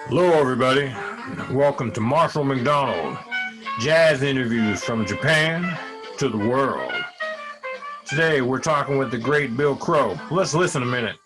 Hello, everybody. Welcome to Marshall McDonald, jazz interviews from Japan to the world. Today, we're talking with the great Bill Crow. Let's listen a minute.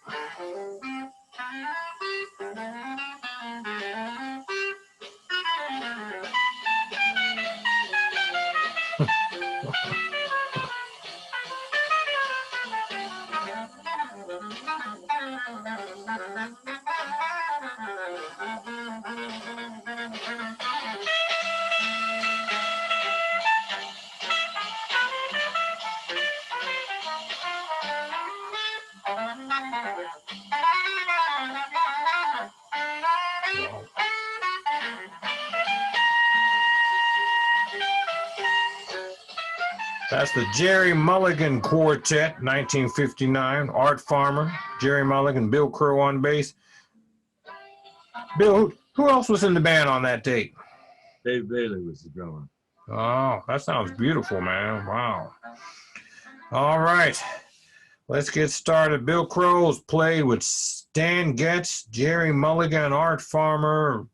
That's the Gerry Mulligan Quartet, 1959. Art Farmer, Gerry Mulligan, Bill Crow on bass. Bill, who else was in the band on that date? Dave Bailey was the drummer. Oh, that sounds beautiful, man. Wow. All right. Let's get started. Bill Crow's played with Stan Getz, Gerry Mulligan, Art Farmer.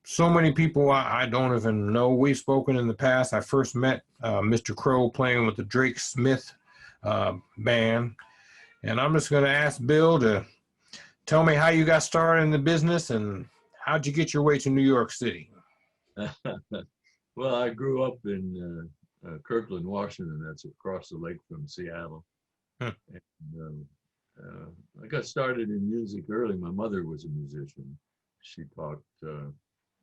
So many people I don't even know. We've spoken in the past. I first met Mr. Crow playing with the Drake Smith band. And I'm just going to ask Bill to tell me how you got started in the business and how'd you get your way to New York City? Well, I grew up in Kirkland, Washington. That's across the lake from Seattle. And, I got started in music early. My mother was a musician. She taught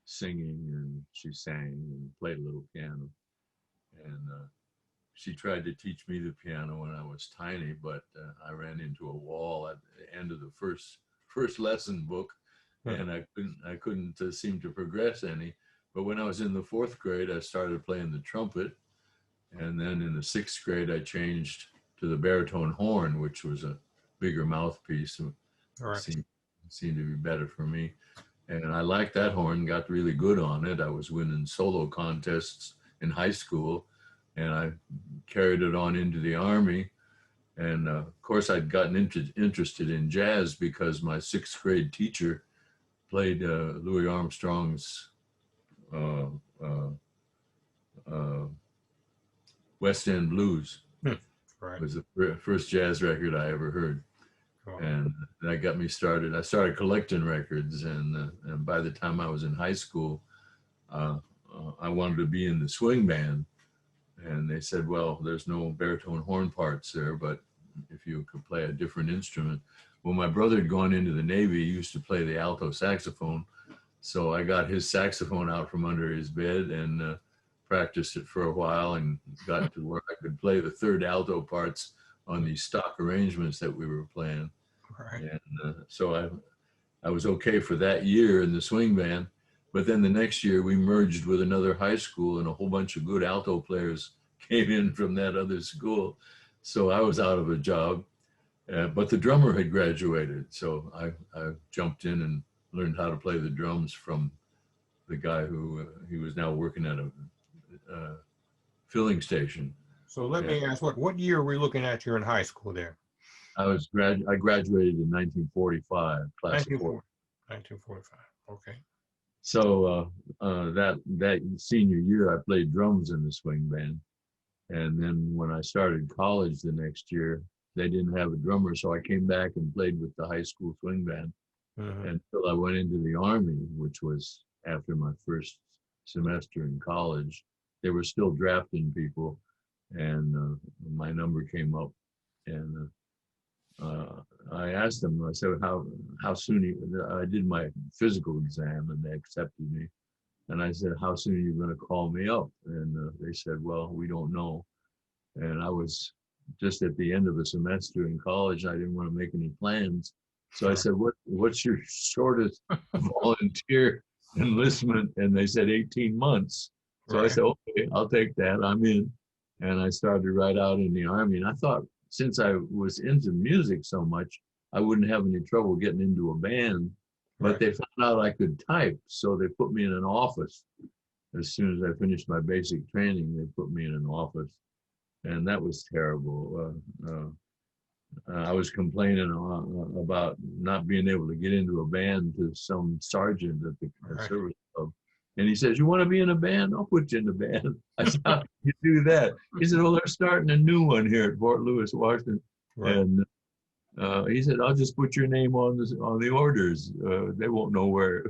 singing, and she sang and played a little piano. And she tried to teach me the piano when I was tiny, but I ran into a wall at the end of the first lesson book, and I couldn't seem to progress any. But when I was in the 4th grade, I started playing the trumpet, and then in the 6th grade, I changed to the baritone horn, which was a bigger mouthpiece. Right. Seemed to be better for me. And I liked that horn, got really good on it. I was winning solo contests in high school, and I carried it on into the Army. And of course, I'd gotten interested in jazz because my 6th grade teacher played Louis Armstrong's West End Blues. Right. It was the first jazz record I ever heard. And that got me started. I started collecting records, and by the time I was in high school, I wanted to be in the swing band. And they said, well, there's no baritone horn parts there, but if you could play a different instrument. Well, my brother had gone into the Navy. He used to play the alto saxophone. So I got his saxophone out from under his bed and practiced it for a while and got to where I could play the third alto parts on these stock arrangements that we were playing. Right. And so I was okay for that year in the swing band. But then the next year we merged with another high school, and a whole bunch of good alto players came in from that other school. So I was out of a job, but the drummer had graduated. So I jumped in and learned how to play the drums from the guy who he was now working at a filling station. So let me ask, what year were we looking at? You're in high school there? I graduated in 1945, class of 1945. Okay. So that senior year, I played drums in the swing band, and then when I started college the next year, they didn't have a drummer, so I came back and played with the high school swing band until I went into the Army, which was after my first semester in college. They were still drafting people, and my number came up, and I asked them, I said, how soon I did my physical exam, and they accepted me. And I said, how soon are you going to call me up? And they said, well, we don't know. And I was just at the end of a semester in college. I didn't want to make any plans. So I said, what's your shortest volunteer enlistment? And they said 18 months. So I said, okay, I'll take that. I'm in. And I started right out in the Army. And I thought, since I was into music so much, I wouldn't have any trouble getting into a band. But they found out I could type, so they put me in an office. As soon as I finished my basic training, they put me in an office, and that was terrible. I was complaining about not being able to get into a band to some sergeant at the Right. service club. And he says, "You want to be in a band? I'll put you in the band." I said, "How can you do that?" He said, "Well, they're starting a new one here at Fort Lewis, Washington." Right. And he said, "I'll just put your name on the orders. They won't know where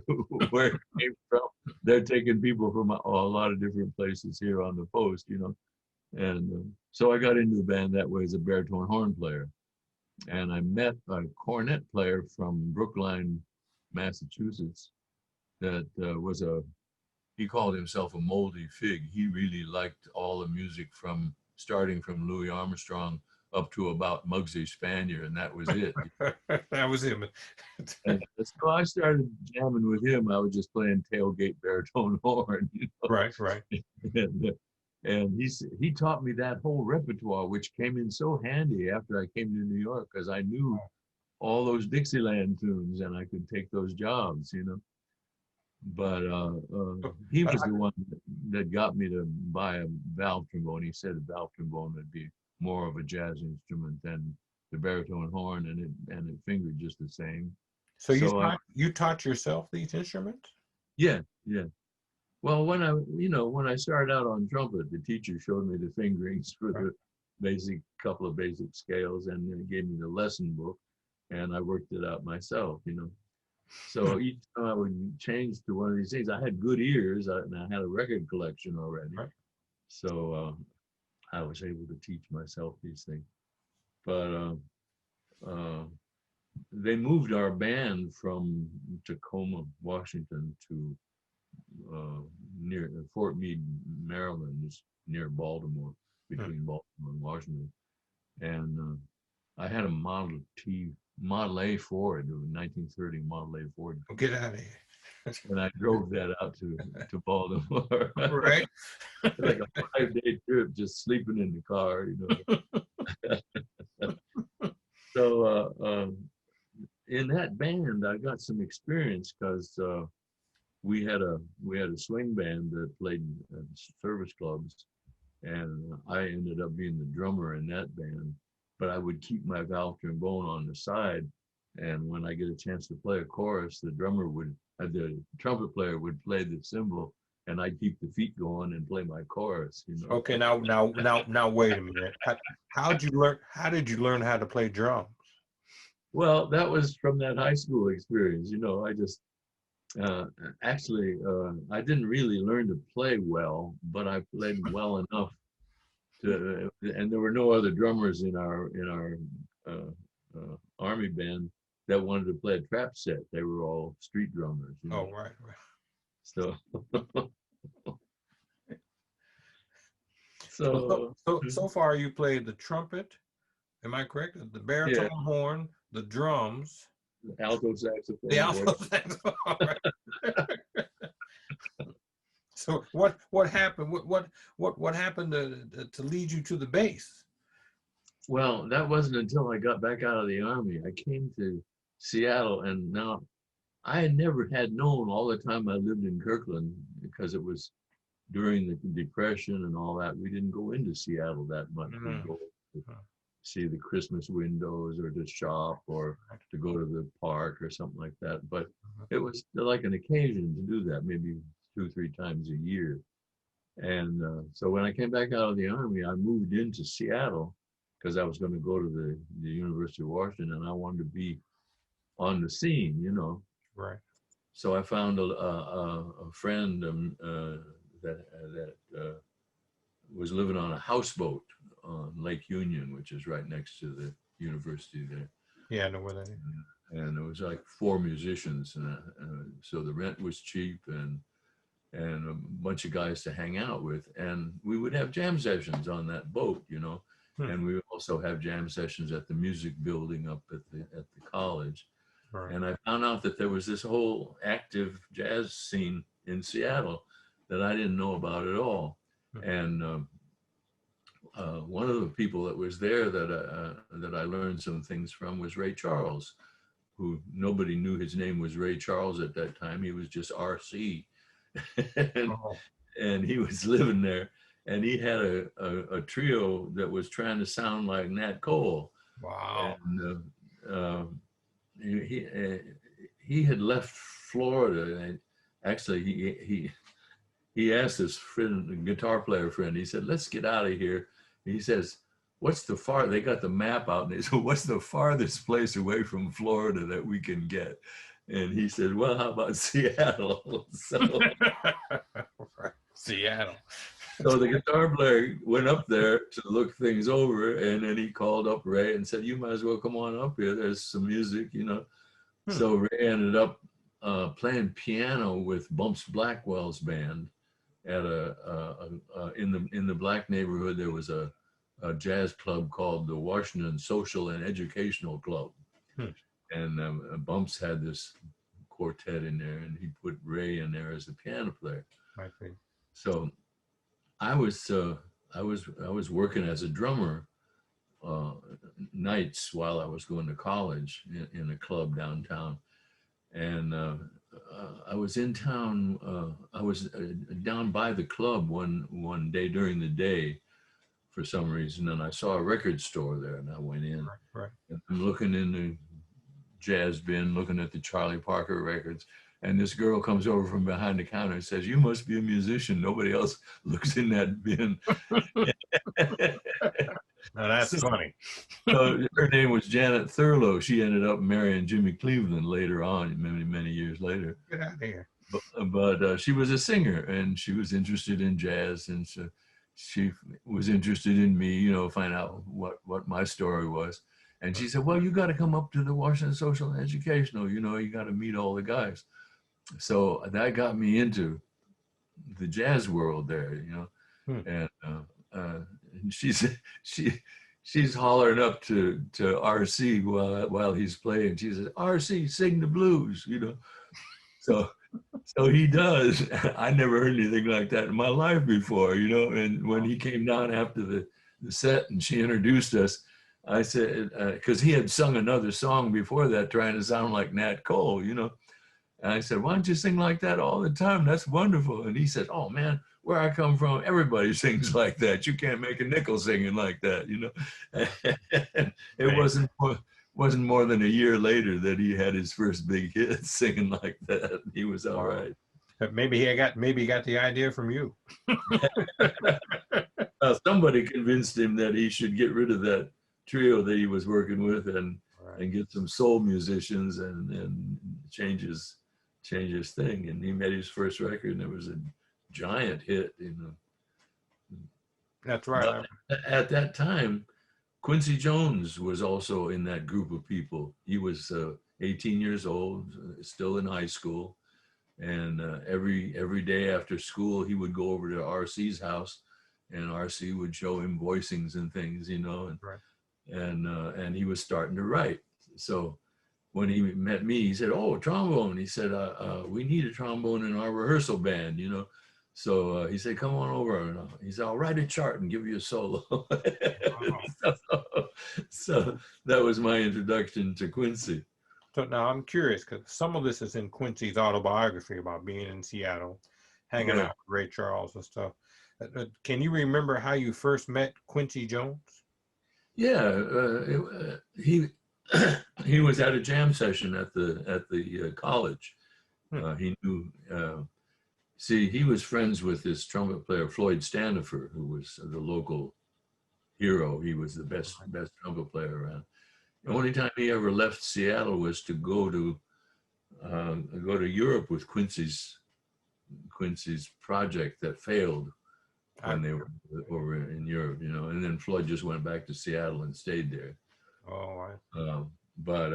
where it came from. They're taking people from a lot of different places here on the post, you know." And so I got into the band that way as a baritone horn player. And I met a cornet player from Brookline, Massachusetts, that he called himself a moldy fig. He really liked all the music from starting from Louis Armstrong up to about Muggsy Spanier, and that was it. That was him. And so I started jamming with him. I was just playing tailgate baritone horn, you know. Right, right. And he taught me that whole repertoire, which came in so handy after I came to New York, because I knew all those Dixieland tunes and I could take those jobs, you know. But he was the one that got me to buy a valve trombone. He said a valve trombone would be more of a jazz instrument than the baritone horn, and it fingered just the same. So So you taught yourself these instruments? yeah, yeah. Well, when I started out on trumpet, the teacher showed me the fingerings for the couple of basic scales, and then gave me the lesson book, and I worked it out myself, you know. So each time I would change to one of these things, I had good ears, and I had a record collection already. Right. So I was able to teach myself these things. But they moved our band from Tacoma, Washington, to near Fort Meade, Maryland, is near Baltimore, between Baltimore and Washington. And I had a Model A Ford, a 1930 Model A Ford. Oh, get out of here. And I drove that out to Baltimore. Right. Like a 5-day trip, just sleeping in the car, you know. So in that band, I got some experience because we had a swing band that played at service clubs, and I ended up being the drummer in that band. But I would keep my valve trombone on the side, and when I get a chance to play a chorus, the trumpet player would play the cymbal, and I'd keep the feet going and play my chorus. You know. Okay, now wait a minute. How did you learn how to play drums? Well, that was from that high school experience. You know, I just actually I didn't really learn to play well, but I played well enough to, and there were no other drummers in our army band that wanted to play a trap set. They were all street drummers. You know? Oh, right. So So far you played the trumpet, am I correct? The baritone horn, the drums, alto saxophone. the alto saxophone. Right. So what happened? What happened to lead you to the bass? Well, that wasn't until I got back out of the army. I came to Seattle, and now I had never had known all the time I lived in Kirkland, because it was during the Depression and all that. We didn't go into Seattle that much. We'd go to see the Christmas windows, or to shop, or to go to the park or something like that. But it was like an occasion to do that, maybe 2-3 times a year. And so when I came back out of the army, I moved into Seattle because I was going to go to the University of Washington, and I wanted to be on the scene, you know. Right. So I found a friend that was living on a houseboat on Lake Union, which is right next to the university there. Yeah, I know where that is. And it was like 4 musicians, and so the rent was cheap, and a bunch of guys to hang out with, and we would have jam sessions on that boat, you know. And we would also have jam sessions at the music building up at the college. Right. And I found out that there was this whole active jazz scene in Seattle that I didn't know about at all. And one of the people that was there that I learned some things from was Ray Charles, who nobody knew his name was Ray Charles at that time. He was just RC. And he was living there, and he had a trio that was trying to sound like Nat Cole. Wow. And he he had left Florida, and actually he asked his friend, guitar player friend, he said, let's get out of here. He says, what's the far, they got the map out, and they said, what's the farthest place away from Florida that we can get? And he said, well, how about Seattle? Seattle. So the guitar player went up there to look things over, and then he called up Ray and said, you might as well come on up here. There's some music, you know. So Ray ended up playing piano with Bumps Blackwell's band at in the black neighborhood. There was a jazz club called the Washington Social and Educational Club. And Bumps had this quartet in there, and he put Ray in there as the piano player. I see. So I was working as a drummer nights while I was going to college in a club downtown, and I was in town. I was down by the club one day during the day for some reason, and I saw a record store there, and I went in. Right. And I'm looking in the jazz bin, looking at the Charlie Parker records. And this girl comes over from behind the counter and says, you must be a musician. Nobody else looks in that bin. Now that's funny. So her name was Janet Thurlow. She ended up marrying Jimmy Cleveland later on, many, many years later. Get out of here. But she was a singer, and she was interested in jazz. And so she was interested in me, you know, find out what my story was. And she said, well, you got to come up to the Washington Social and Educational, you know, you got to meet all the guys. So that got me into the jazz world there, you know. And she's hollering up to RC while he's playing. She says, RC, sing the blues, you know. So he does. I never heard anything like that in my life before, you know. And when he came down after the set and she introduced us, I said, because he had sung another song before that, trying to sound like Nat Cole, you know. And I said, why don't you sing like that all the time? That's wonderful. And he said, oh man, where I come from, everybody sings like that. You can't make a nickel singing like that, you know. And it wasn't more than a year later that he had his first big hit singing like that. He was all right. Maybe he got the idea from you. Somebody convinced him that he should get rid of that trio that he was working with and get some soul musicians and change his thing. And he made his first record, and it was a giant hit, you know. That's right. But at that time, Quincy Jones was also in that group of people. He was 18 years old, still in high school. And every day after school, he would go over to RC's house, and RC would show him voicings and things, you know. And he was starting to write. So when he met me, he said, oh, trombone. He said, we need a trombone in our rehearsal band, you know. So he said, come on over. And he said, I'll write a chart and give you a solo. So that was my introduction to Quincy. So now I'm curious, because some of this is in Quincy's autobiography about being in Seattle, hanging out with Ray Charles and stuff. Can you remember how you first met Quincy Jones? Yeah, he was at a jam session at the college. He knew. See, he was friends with this trumpet player Floyd Standifer, who was the local hero. He was the best trumpet player around. The only time he ever left Seattle was to go to Europe with Quincy's project that failed when they were over in Europe, you know. And then Floyd just went back to Seattle and stayed there. But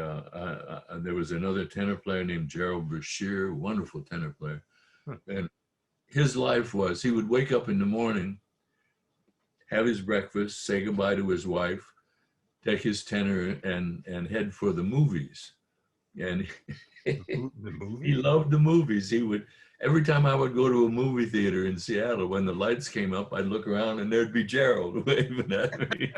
there was another tenor player named Gerald Brashear, wonderful tenor player. And his life was, he would wake up in the morning, have his breakfast, say goodbye to his wife, take his tenor and head for the movies. And he loved the movies. He would, every time I would go to a movie theater in Seattle, when the lights came up, I'd look around and there'd be Gerald waving at me.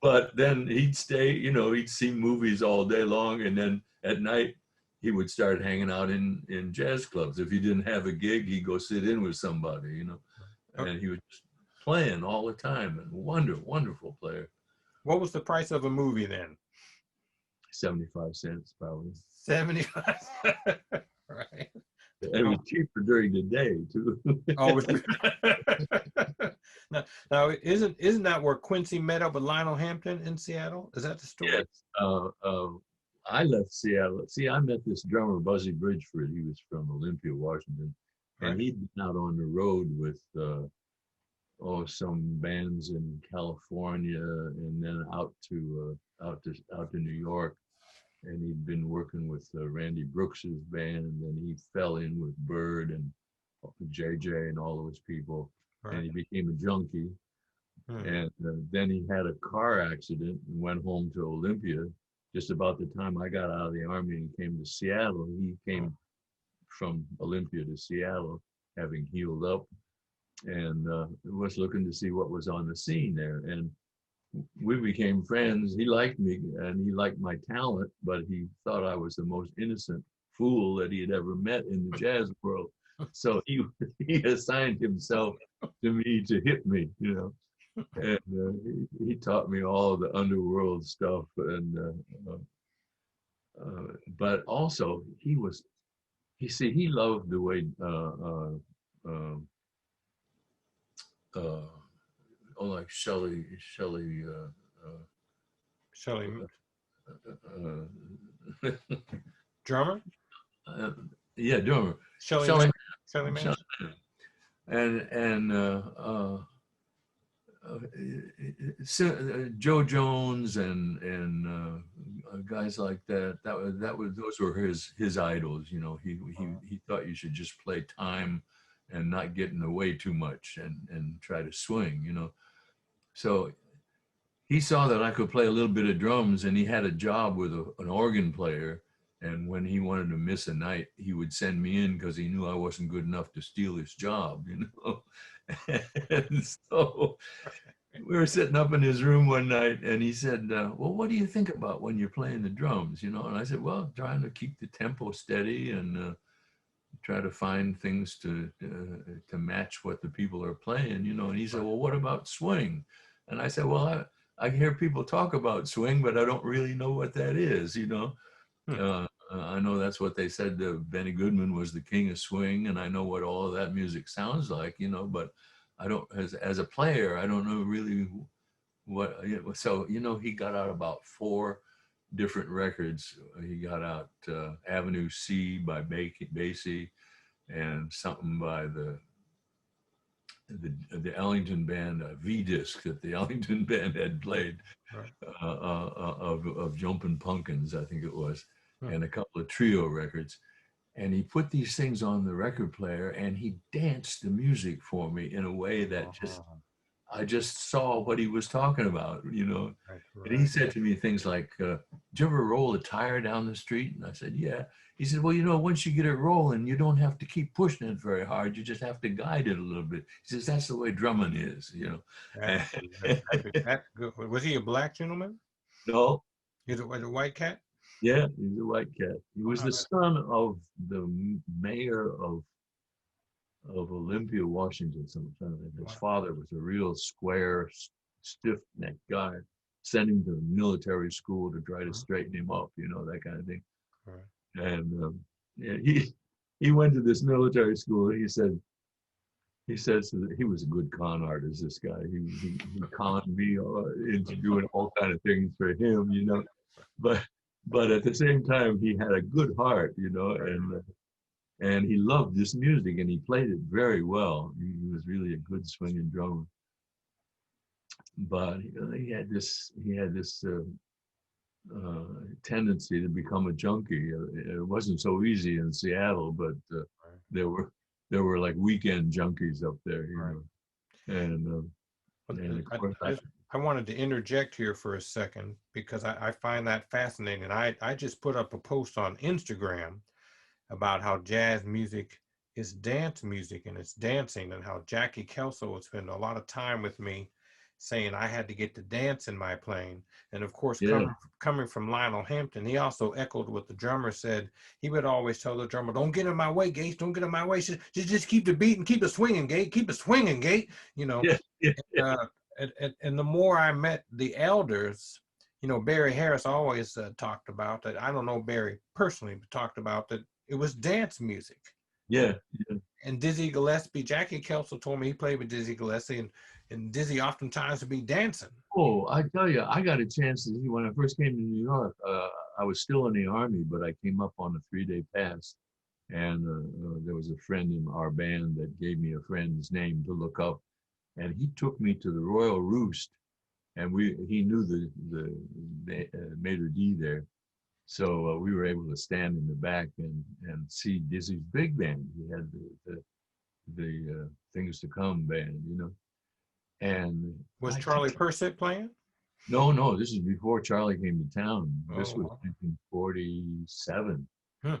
But then he'd stay, you know, he'd see movies all day long. And then at night, he would start hanging out in jazz clubs. If he didn't have a gig, he'd go sit in with somebody, you know. And he was just playing all the time, and wonderful player. What was the price of a movie then? 75 cents probably. 75. Right. It was cheaper during the day too. Oh, now isn't that where Quincy met up with Lionel Hampton in Seattle? Is that the story? Yes. I left Seattle. See, I met this drummer, Buzzy Bridgeford. He was from Olympia, Washington, and Right. he'd been out on the road with some bands in California, and then out to New York. And he'd been working with Randy Brooks's band, and then he fell in with Bird and JJ and all those people, and he Right. became a junkie. Hmm. And then he had a car accident and went home to Olympia. Just about the time I got out of the Army and came to Seattle, he came from Olympia to Seattle, having healed up, and was looking to see what was on the scene there. And we became friends. He liked me and he liked my talent, but he thought I was the most innocent fool that he had ever met in the jazz world. So he assigned himself to me to hit me, and he taught me all the underworld stuff. And but also he loved the way like Shelley Shelley uh, drummer? yeah, drummer. Shelley Shelley, Man? and Joe Jones and guys like that. Those were his idols. He thought you should just play time and not get in the way too much and try to swing. So he saw that I could play a little bit of drums, and he had a job with an organ player. And when he wanted to miss a night, he would send me in because he knew I wasn't good enough to steal his job, And so we were sitting up in his room one night, and he said, well, what do you think about when you're playing the drums, And I said, well, trying to keep the tempo steady and try to find things to match what the people are playing, And he said, well, what about swing? And I said, well, I hear people talk about swing, but I don't really know what that is, I know that's what they said. Benny Goodman was the king of swing, and I know what all of that music sounds like, but I don't, as a player, I don't know really what. So he got out about 4 different records. He got out Avenue C by Basie, and something by the Ellington band, V-disc that the Ellington band had played, of Jumpin' Pumpkins, I think it was, and a couple of trio records. And he put these things on the record player, and he danced the music for me in a way that I just saw what he was talking about, Right. And he said to me things like, did you ever roll a tire down the street? And I said, yeah. He said, well, once you get it rolling, you don't have to keep pushing it very hard. You just have to guide it a little bit. He says, that's the way drumming is, That's good. Was he a black gentleman? No. He's a white cat? Yeah, he's a white cat. He was the son of the mayor of Olympia, Washington, sometime. His father was a real square, stiff-necked guy. Sent him to military school to try to straighten him up, that kind of thing. Right. And he went to this military school. He says that he was a good con artist. This guy, he conned me into doing all kind of things for him, But at the same time, he had a good heart, and he loved this music, and he played it very well. He was really a good swinging drummer. But he had this tendency to become a junkie. It wasn't so easy in Seattle, but there were like weekend junkies up there, And of course, I wanted to interject here for a second because I find that fascinating. I just put up a post on Instagram about how jazz music is dance music and it's dancing, and how Jackie Kelso would spend a lot of time with me saying I had to get the dance in my playing. And of course, coming from Lionel Hampton, he also echoed what the drummer said. He would always tell the drummer, don't get in my way, Gates, don't get in my way. Just keep the beat and keep it swinging, Gate. Keep it swinging, Gate. and the more I met the elders, you know, Barry Harris always talked about that. I don't know Barry personally, but talked about that it was dance music. Yeah, yeah. And Dizzy Gillespie, Jackie Kelso told me he played with Dizzy Gillespie, and Dizzy oftentimes would be dancing. Oh, I tell you, I got a chance to see when I first came to New York. I was still in the Army, but I came up on a 3-day pass, and there was a friend in our band that gave me a friend's name to look up, and he took me to the Royal Roost, and he knew the maitre d' there, so we were able to stand in the back and see Dizzy's big band. He had the Things to Come band, you know. And Was Charlie Persett playing? No, this is before Charlie came to town. This was wow. 1947. Hmm.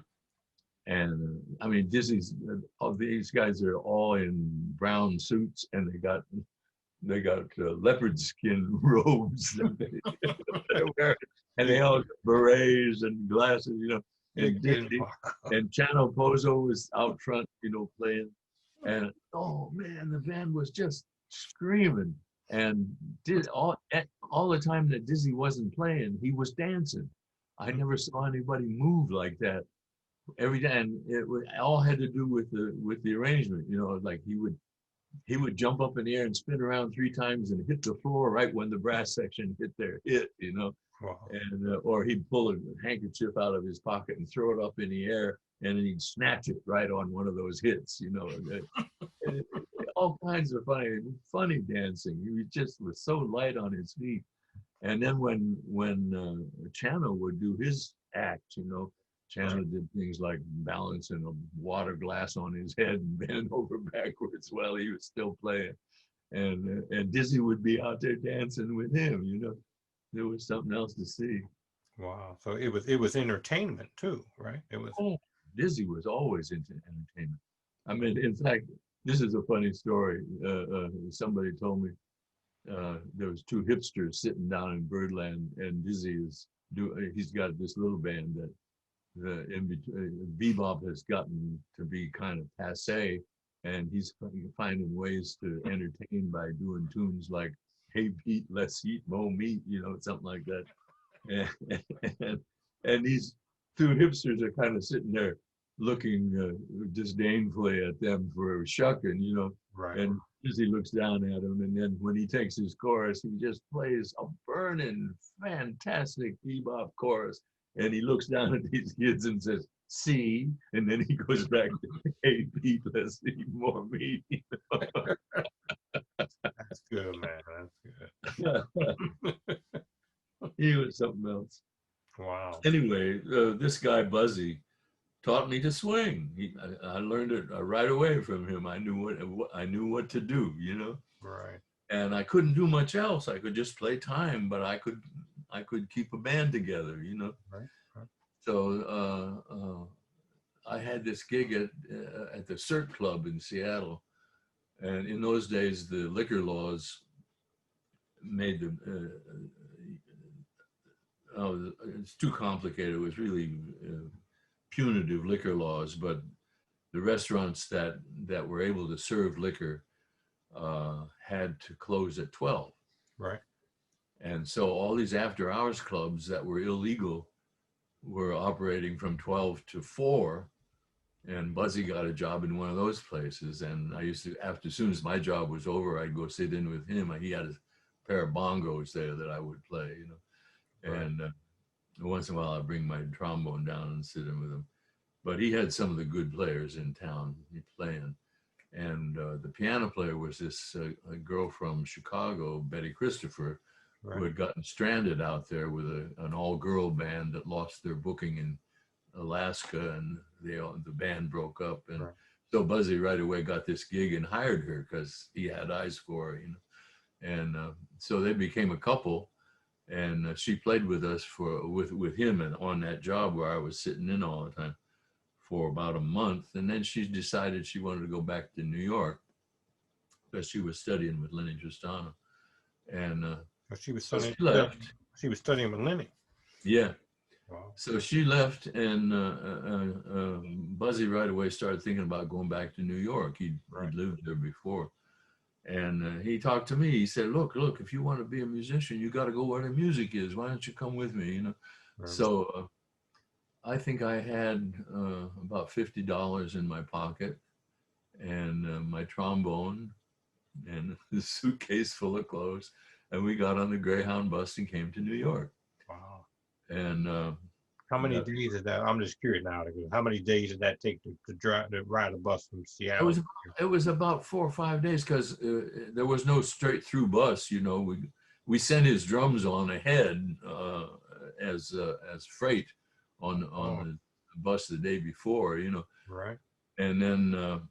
And I mean, Disney's, all these guys are all in brown suits, and they got leopard skin robes that they wear, and they all got berets and glasses, you know. And Disney and Chano Pozo was out front, you know, playing. And oh man, the band was just screaming, and did all the time that Dizzy wasn't playing, he was dancing. I never saw anybody move like that. Every day, and all had to do with the arrangement. You know, like he would jump up in the air and spin around 3 times and hit the floor right when the brass section hit their hit. You know, wow. And or he'd pull a handkerchief out of his pocket and throw it up in the air, and then he'd snatch it right on one of those hits. You know. All kinds of funny dancing. He just was so light on his feet. And then when Chano would do his act, you know, Chano did things like balancing a water glass on his head and bend over backwards while he was still playing. And Dizzy would be out there dancing with him, you know. There was something else to see. Wow. So it was entertainment too, right? It was. Oh, Dizzy was always into entertainment. I mean, in fact, this is a funny story. Somebody told me there was 2 hipsters sitting down in Birdland, and Dizzy he's got this little band that bebop has gotten to be kind of passé, and he's finding ways to entertain by doing tunes like "Hey Pete, let's eat more meat," you know, something like that. And these 2 hipsters are kind of sitting there looking disdainfully at them for shucking, you know. Right. And Dizzy looks down at him, and then when he takes his chorus, he just plays a burning, fantastic bebop chorus. And he looks down at these kids and says, "See," and then he goes back to, "Hey Pete, let's eat more meat." That's good, man. That's good. He was something else. Wow. Anyway, this guy Basie taught me to swing. I learned it right away from him. I knew what to do, you know. Right. And I couldn't do much else. I could just play time, but I could keep a band together, you know. Right. So I had this gig at the Cert Club in Seattle, and in those days the liquor laws made it's too complicated. It was really punitive liquor laws, but the restaurants that were able to serve liquor had to close at 12. Right. And so all these after hours clubs that were illegal were operating from 12 to 4, and Basie got a job in one of those places. And I used to, as soon as my job was over, I'd go sit in with him. He had a pair of bongos there that I would play, you know. Right. And once in a while I'd bring my trombone down and sit in with him. But he had some of the good players in town playing. And the piano player was this a girl from Chicago, Betty Christopher, right, who had gotten stranded out there with an all-girl band that lost their booking in Alaska, and the band broke up. And right, so Basie right away got this gig and hired her because he had eyes for her, you know. And so they became a couple, and she played with us with him and on that job where I was sitting in all the time for about a month. And then she decided she wanted to go back to New York because she was studying with Lenny Tristano. And she was studying. So she left. She was studying with Lenny. Yeah. Wow. So she left, and Basie right away started thinking about going back to New York. He'd lived there before. And he talked to me. He said, look, if you want to be a musician, you got to go where the music is. Why don't you come with me? You know. Right. So I think I had about $50 in my pocket, and my trombone, and a suitcase full of clothes, and we got on the Greyhound bus and came to New York. Wow. And How many days did that? I'm just curious now. How many days did that take to drive to ride a bus from it Seattle? was it was about 4 or 5 days, because there was no straight through bus. You know, we sent his drums on ahead as freight on Oh, the bus the day before. You know, right. and then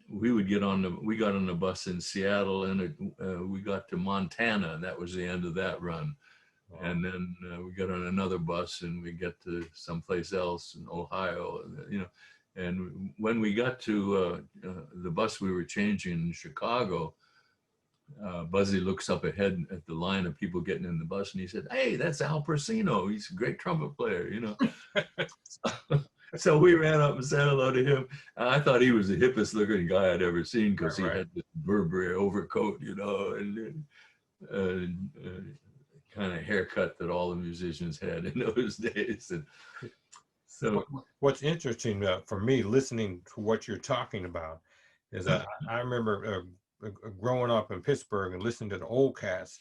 we got on the bus in Seattle, and we got to Montana, and that was the end of that run. Wow. And then we got on another bus, and we get to someplace else in Ohio, you know. And when we got to the bus we were changing in Chicago, Buzzy looks up ahead at the line of people getting in the bus, and he said, "Hey, that's Al Persino. He's a great trumpet player, you know." So we ran up and said hello to him. I thought he was the hippest looking guy I'd ever seen, because he Right. had this Burberry overcoat, you know, and kind of haircut that all the musicians had in those days. And so, What's interesting for me, listening to what you're talking about, is I remember growing up in Pittsburgh and listening to the old cats,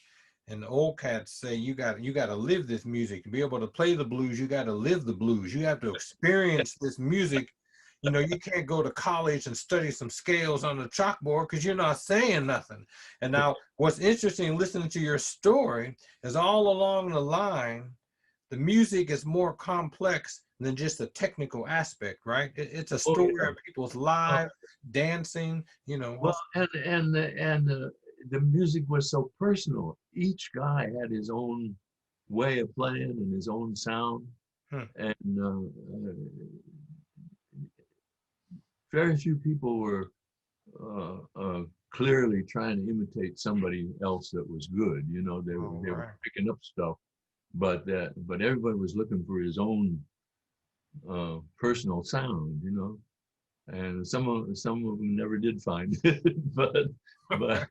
and the old cats say you got to live this music to be able to play the blues. You got to live the blues. You have to experience this music. You know, you can't go to college and study some scales on the chalkboard because you're not saying nothing. And now, what's interesting listening to your story is all along the line, the music is more complex than just a technical aspect, right? It's a oh story yeah. of people's Oh, lives, dancing, you know. well, and the music was so personal. Each guy had his own way of playing and his own sound, Hmm, and very few people were clearly trying to imitate somebody else that was good. You know, all they were right. picking up stuff, but everybody was looking for his own personal sound. You know, and some of them never did find it, but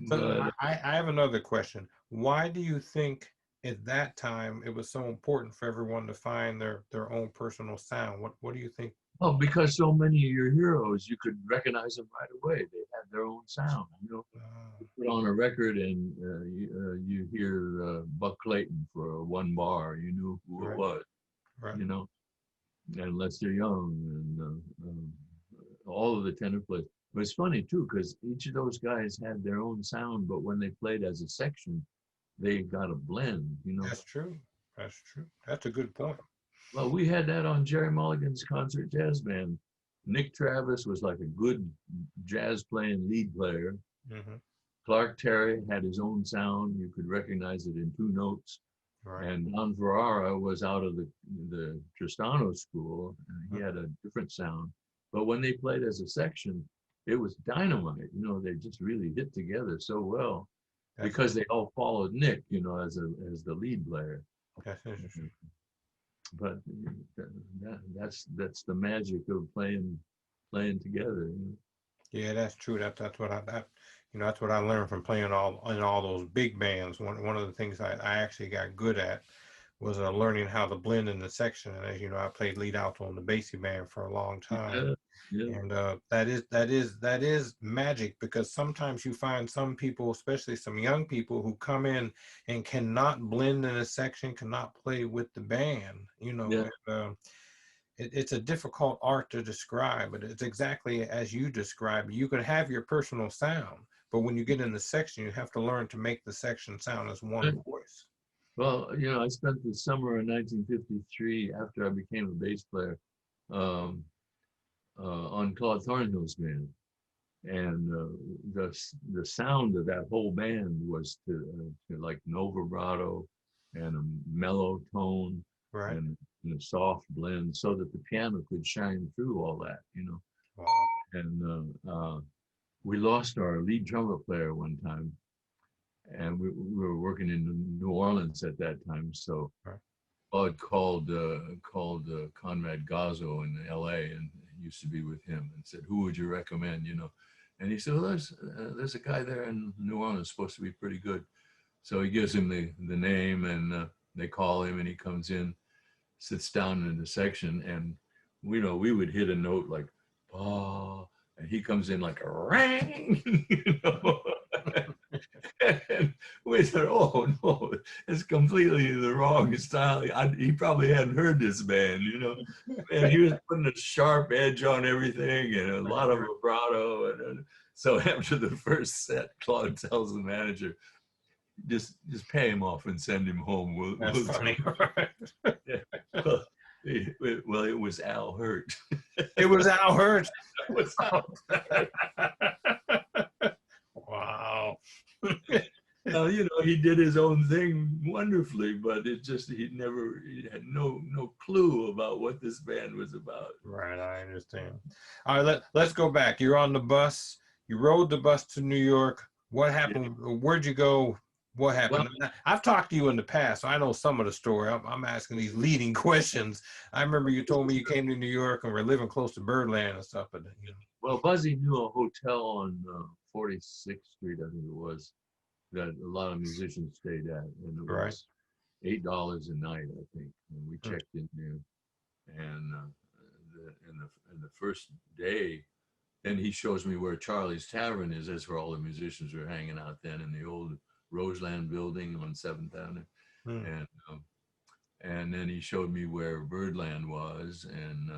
So but I have another question. Why do you think at that time it was so important for everyone to find their own personal sound? What do you think? well, because so many of your heroes, you could recognize them right away. They had their own sound. You know, you put on a record and you hear Buck Clayton for one bar, you knew who it Right, was. right. You know, and Lester Young and all of the tenor players. But it's funny too, because each of those guys had their own sound, but when they played as a section, they got a blend. You know. That's true. That's true. That's a good point. Well, we had that on Gerry Mulligan's concert jazz band. Nick Travis was like a good jazz playing lead player. Hmm. Clark Terry had his own sound. You could recognize it in two notes. Right. And Don Ferrara was out of the Tristano school. And he Mhm. had a different sound. But when they played as a section, it was dynamite. You know, they just really hit together so well, That's because they all followed Nick, you know, as the lead player. that's interesting. But that's the magic of playing together. You know? Yeah, that's true. That's what that's what I learned from playing all those big bands. One of the things I actually got good at was learning how to blend in the section. And as you know, I played lead alto in the Basie band for a long time. Yeah, yeah. And that is magic, because sometimes you find some people, especially some young people, who come in and cannot blend in a section, cannot play with the band. Yeah. It's a difficult art to describe, but it's exactly as you describe. You can have your personal sound, but when you get in the section, you have to learn to make the section sound as one voice. Well, you know, I spent the summer in 1953, after I became a bass player, um, on Claude Thornhill's band, and the sound of that whole band was to like no vibrato and a mellow tone, Right. and a soft blend, so that the piano could shine through all that, you know. Wow. And we lost our lead trumpet player one time, and we were working in New Orleans at that time. So Right. Claude called Conrad Gazzo in L.A. and used to be with him, and said, "Who would you recommend?" You know, And he said, well, there's a guy there in New Orleans supposed to be pretty good. So he gives him the name, and they call him, and he comes in, sits down in the section, and we would hit a note like, oh, and he comes in like a rang, you know. And we said, oh no, it's completely the wrong style. He probably hadn't heard this band, you know. And he was putting a sharp edge on everything and a lot of vibrato. And so after the first set, Claude tells the manager, just pay him off and send him home. That's funny. Yeah. Well, it was Al Hurt. It was Al Hurt. It was Al Hurt. Wow. Now, you know, he did his own thing wonderfully, but he had no clue about what this band was about. Right, I understand. All right, let's go back. You're on the bus. You rode the bus to New York. What happened? Yeah. Where'd you go? What happened? Well, I've talked to you in the past, so I know some of the story. I'm asking these leading questions. I remember you told me you came to New York and were living close to Birdland and stuff. But you know. Well, Basie knew a hotel on 46th Street, I think it was, that a lot of musicians stayed at, and it was $8 a night, I think. And we checked in there, and the first day, then he shows me where Charlie's Tavern is. That's where all the musicians were hanging out then, in the old Roseland building on 7th Avenue. And then he showed me where Birdland was, and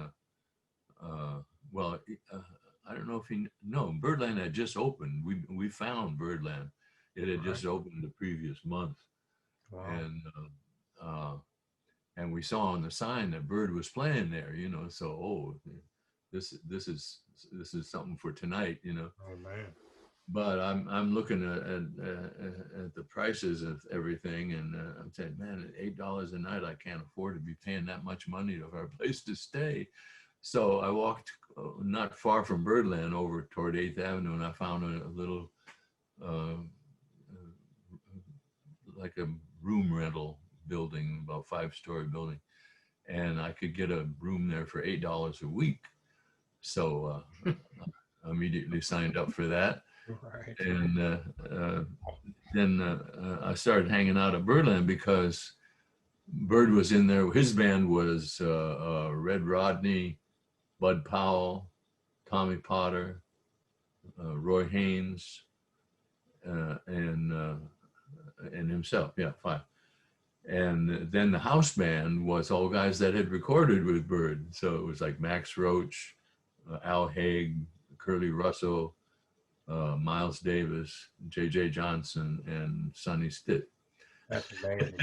I don't know if Birdland had just opened. We found Birdland. It had just opened the previous month. Wow. And we saw on the sign that Bird was playing there, you know, so this is something for tonight, you know. Oh man. But I'm looking at the prices of everything, and I'm saying, man, at $8 a night, I can't afford to be paying that much money for a place to stay. So I walked not far from Birdland over toward 8th Avenue, and I found a little, like a room rental building, about 5-story building, and I could get a room there for $8 a week. So I immediately signed up for that. Right. And then I started hanging out at Birdland because Bird was in there. His band was Red Rodney, Bud Powell, Tommy Potter, Roy Haynes, and himself. Yeah, 5. And then the house band was all guys that had recorded with Bird. So it was like Max Roach, Al Haig, Curly Russell, Miles Davis, J.J. Johnson, and Sonny Stitt. That's amazing.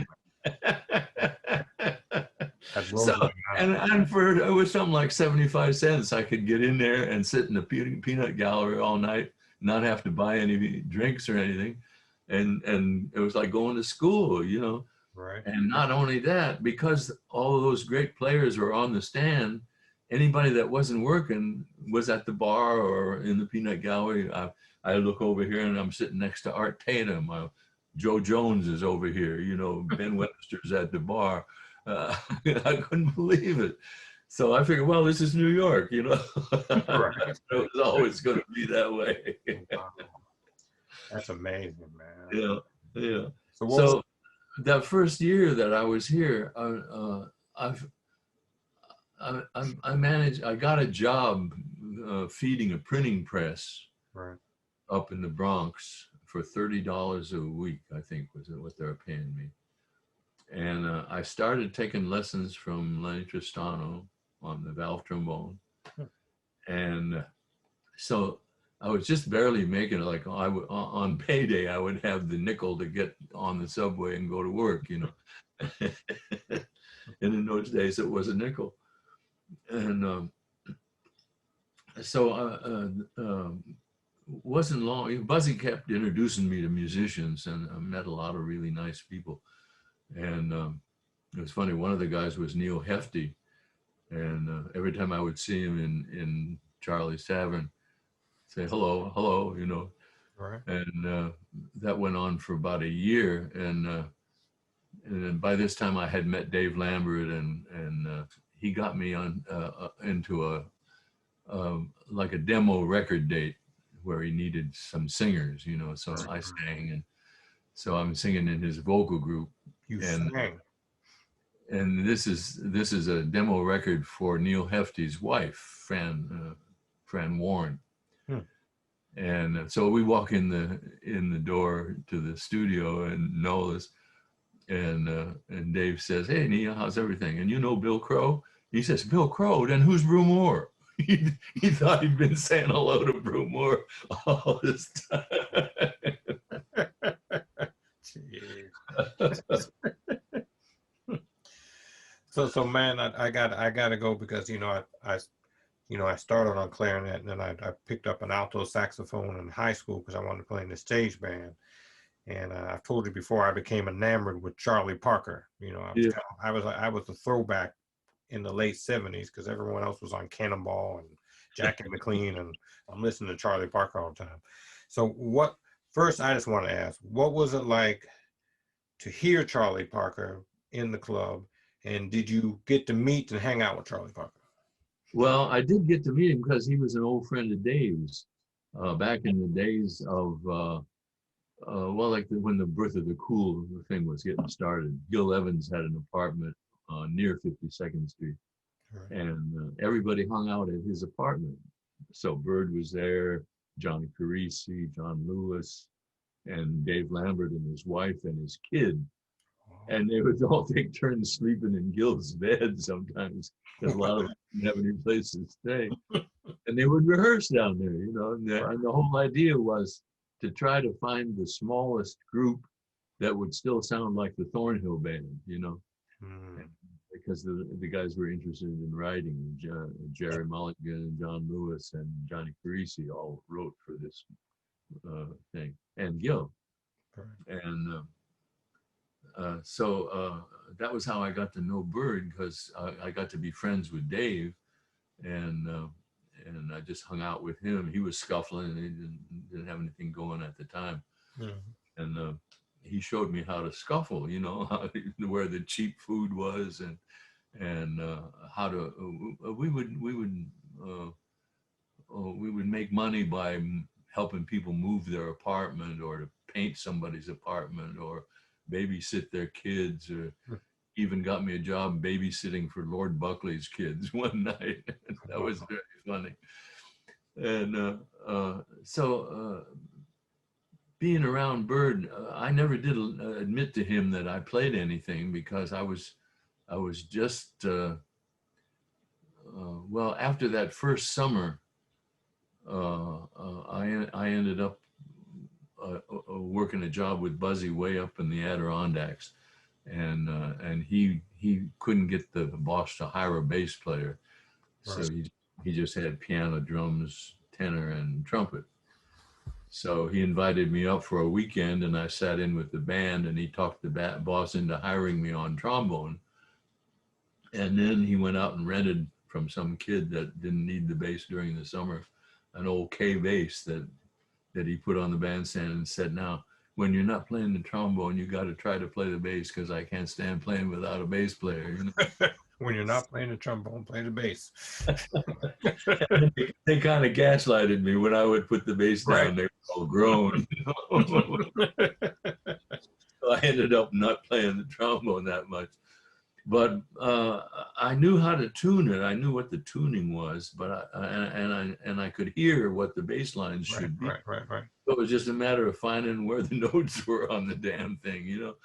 And for it was something like 75 cents. I could get in there and sit in the peanut gallery all night, not have to buy any drinks or anything. And it was like going to school, you know. Right. And not only that, because all of those great players were on the stand, anybody that wasn't working was at the bar or in the peanut gallery. I look over here and I'm sitting next to Art Tatum. Joe Jones is over here, you know, Ben Webster's at the bar. I couldn't believe it. So I figured, well, this is New York, you know. Right. It was always going to be that way. Wow. That's amazing, man. Yeah, yeah. So that first year that I was here, I got a job feeding a printing press up in the Bronx for $30 a week, I think was what they were paying me. And I started taking lessons from Lenny Tristano on the valve trombone. And so I was just barely making it. Like on payday, I would have the nickel to get on the subway and go to work, you know. And in those days, it was a nickel. And wasn't long. Basie kept introducing me to musicians, and I met a lot of really nice people. And it was funny. One of the guys was Neil Hefti, and every time I would see him in Charlie's Tavern, say hello, hello, you know. Right. And that went on for about a year, and then by this time I had met Dave Lambert, and he got me on into like a demo record date where he needed some singers, you know. So I sang, and so I'm singing in his vocal group, You and sang. this is a demo record for Neil Hefti's wife, Fran Warren. Hmm. And so we walk in the door to the studio, and Nola's, and Dave says, "Hey, Neil, how's everything?" And you know Bill Crow? He says, "Bill Crow, then who's Brew Moore?" He thought he'd been saying hello to Brew Moore all this time. So man, I gotta go because I started on clarinet, and then I picked up an alto saxophone in high school because I wanted to play in the stage band. And I've told you before, I became enamored with Charlie Parker. Yeah. I was a throwback in the late '70s because everyone else was on Cannonball and Jackie McLean, and I'm listening to Charlie Parker all the time. So first, I just want to ask, what was it like to hear Charlie Parker in the club, and did you get to meet and hang out with Charlie Parker? Well, I did get to meet him because he was an old friend of Dave's back in the days of, like when the Birth of the Cool thing was getting started. Gil Evans had an apartment near 52nd Street, Right. and everybody hung out at his apartment. So Bird was there, Johnny Carisi, John Lewis, and Dave Lambert and his wife and his kid. And they would all take turns sleeping in Gil's bed sometimes because a lot of them didn't have any place to stay. And they would rehearse down there, you know. And the whole idea was to try to find the smallest group that would still sound like the Thornhill Band, you know, because the guys were interested in writing. Gerry Mulligan, John Lewis, and Johnny Carisi all wrote for this thing, and Gil. And so that was how I got to know Bird, because I got to be friends with Dave, and I just hung out with him. He was scuffling, and he didn't have anything going at the time. And he showed me how to scuffle, you know, where the cheap food was, and how to we would make money by helping people move their apartment, or to paint somebody's apartment, or babysit their kids, or even got me a job babysitting for Lord Buckley's kids one night. That was very funny. And so being around Bird, I never did admit to him that I played anything, because I was just well, after that first summer, I ended up working a job with Buzzy way up in the Adirondacks, and he couldn't get the boss to hire a bass player, so he just had piano, drums, tenor, and trumpet. So he invited me up for a weekend, and I sat in with the band, and he talked the boss into hiring me on trombone. And then he went out and rented from some kid that didn't need the bass during the summer an old K bass that he put on the bandstand, and said, "Now, when you're not playing the trombone, you got to try to play the bass, because I can't stand playing without a bass player." You know? When you're not playing the trombone, play the bass. They kind of gaslighted me when I would put the bass down. They were all grown. So I ended up not playing the trombone that much. But I knew how to tune it. I knew what the tuning was, but I could hear what the bass lines should be. Right. So it was just a matter of finding where the notes were on the damn thing, you know.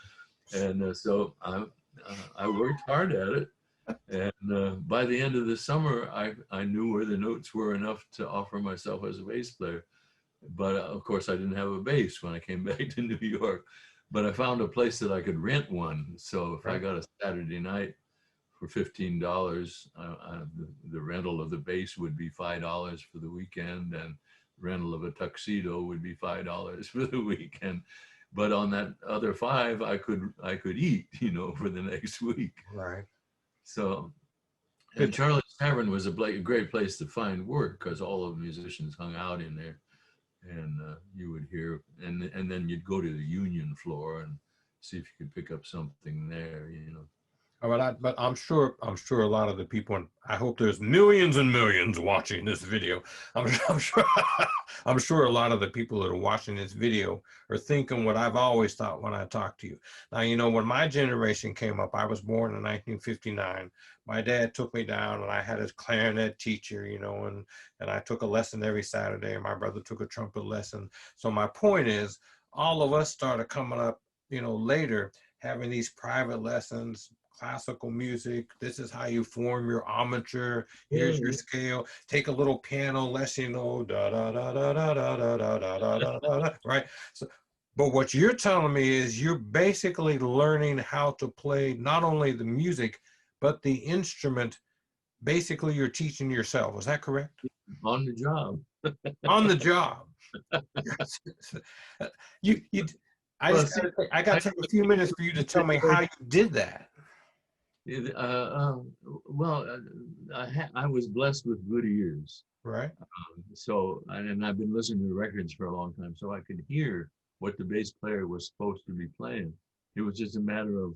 And so I worked hard at it. And by the end of the summer, I knew where the notes were enough to offer myself as a bass player. But of course, I didn't have a bass when I came back to New York. But I found a place that I could rent one. So if I got a Saturday night for $15, the rental of the bass would be $5 for the weekend, and rental of a tuxedo would be $5 for the weekend. But on that other $5, I could eat, you know, for the next week. Right. So, and Charlie's Tavern was a great place to find work, because all of the musicians hung out in there. And you would hear, and then you'd go to the union floor and see if you could pick up something there, you know. But I'm sure a lot of the people, and I hope there's millions and millions watching this video. I'm sure, I'm sure a lot of the people that are watching this video are thinking what I've always thought when I talk to you. Now, when my generation came up, I was born in 1959. My dad took me down, and I had a clarinet teacher, and I took a lesson every Saturday, and my brother took a trumpet lesson. So my point is, all of us started coming up, later, having these private lessons, classical music. This is how you form your armature. Here's your scale. Take a little piano lesson, da da da da da da da da da da da, right? So, but what you're telling me is you're basically learning how to play not only the music, but the instrument. Basically, you're teaching yourself. Is that correct? On the job. On the job. you I got to take a few minutes for you to tell me how you did that. Well, I was blessed with good ears. Right. And I've been listening to records for a long time, so I could hear what the bass player was supposed to be playing. It was just a matter of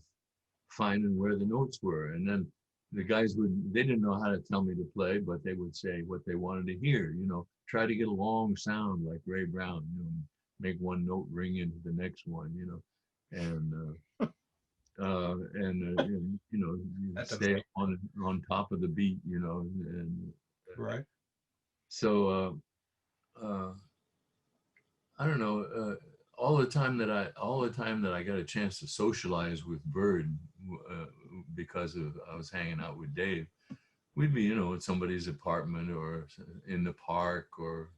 finding where the notes were. And then the guys they didn't know how to tell me to play, but they would say what they wanted to hear, try to get a long sound like Ray Brown, make one note ring into the next one, and stay on top of the beat, and right. So I don't know. All the time that I got a chance to socialize with Bird, because I was hanging out with Dave, we'd be at somebody's apartment or in the park or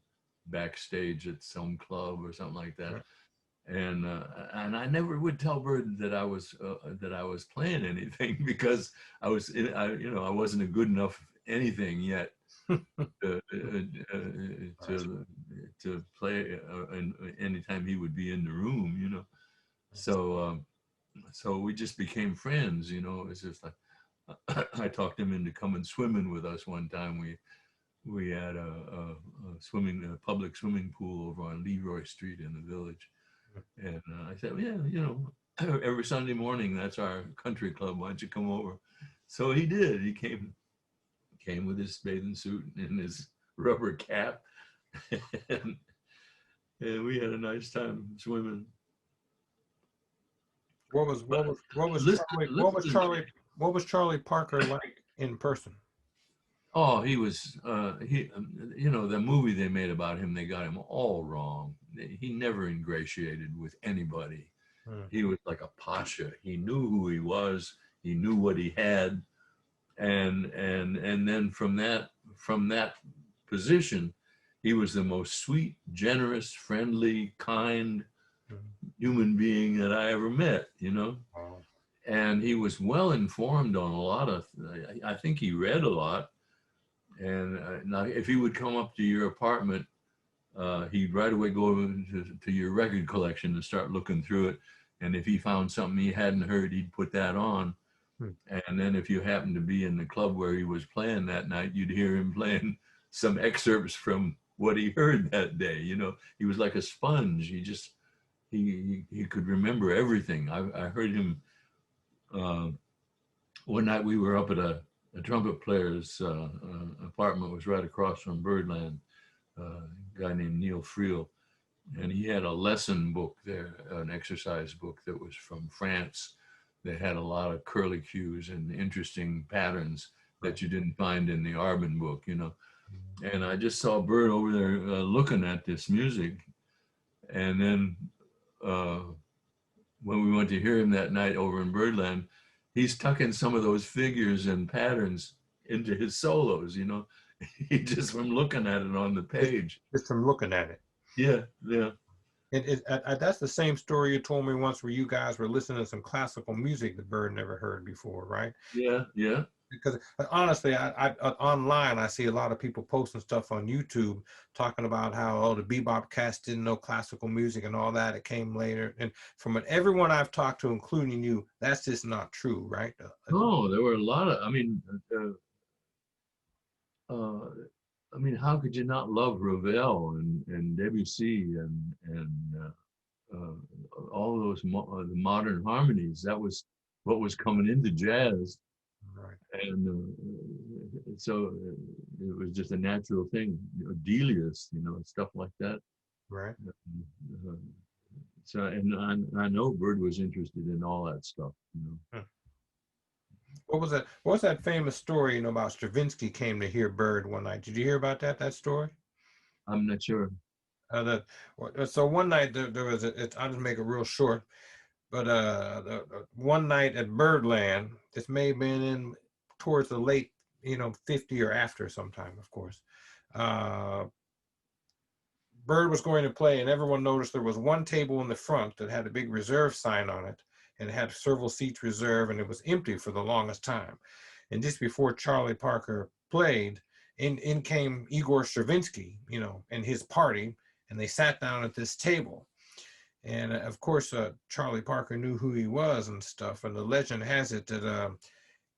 backstage at some club or something like that. Right. And I never would tell Bird that I was playing anything, because I wasn't a good enough anything yet to play anytime he would be in the room, So we just became friends, It's just like I talked him into coming swimming with us one time. We had a public swimming pool over on Leroy Street in the Village. And I said, yeah, every Sunday morning, that's our country club. Why don't you come over? So he did. He came with his bathing suit and his rubber cap. and we had a nice time swimming. What was Charlie Parker like in person? Oh, he was, the movie they made about him, they got him all wrong. He never ingratiated with anybody. He was like a pasha. He knew who he was. He knew what he had. And then from that position, he was the most sweet, generous, friendly, kind human being that I ever met, And he was well informed on a lot of, I think he read a lot. And now, if he would come up to your apartment, he'd right away go to your record collection and start looking through it. And if he found something he hadn't heard, he'd put that on. And then if you happened to be in the club where he was playing that night, you'd hear him playing some excerpts from what he heard that day. He was like a sponge. He could remember everything. I heard him one night. We were up at a trumpet player's apartment. Was right across from Birdland, a guy named Neil Friel, and he had a lesson book there, an exercise book that was from France. They had a lot of curlicues and interesting patterns that you didn't find in the Arbin book, And I just saw Bird over there looking at this music, and then when we went to hear him that night over in Birdland, he's tucking some of those figures and patterns into his solos, He just from looking at it on the page. Just from looking at it. Yeah. That's the same story you told me once, where you guys were listening to some classical music that Bird never heard before, right? Yeah. Because honestly, I online, I see a lot of people posting stuff on YouTube talking about how, the bebop cast didn't know classical music and all that. It came later. And from everyone I've talked to, including you, that's just not true, right? No, there were a lot of, how could you not love Ravel and Debussy and all those the modern harmonies? That was what was coming into jazz. Right. And so it was just a natural thing. Delius, stuff like that. Right. Uh, so, and I know Bird was interested in all that stuff. Hmm. What was that famous story, about Stravinsky came to hear Bird one night? Did you hear about that story? I'm not sure. So one night there was I'll just make it real short, but one night at Birdland, this may have been in towards the late, 50 or after sometime, of course. Uh, Bird was going to play, and everyone noticed there was one table in the front that had a big reserve sign on it, and it had several seats reserved, and it was empty for the longest time. And just before Charlie Parker played, in came Igor Stravinsky, and his party, and they sat down at this table. And of course, Charlie Parker knew who he was and stuff. And the legend has it that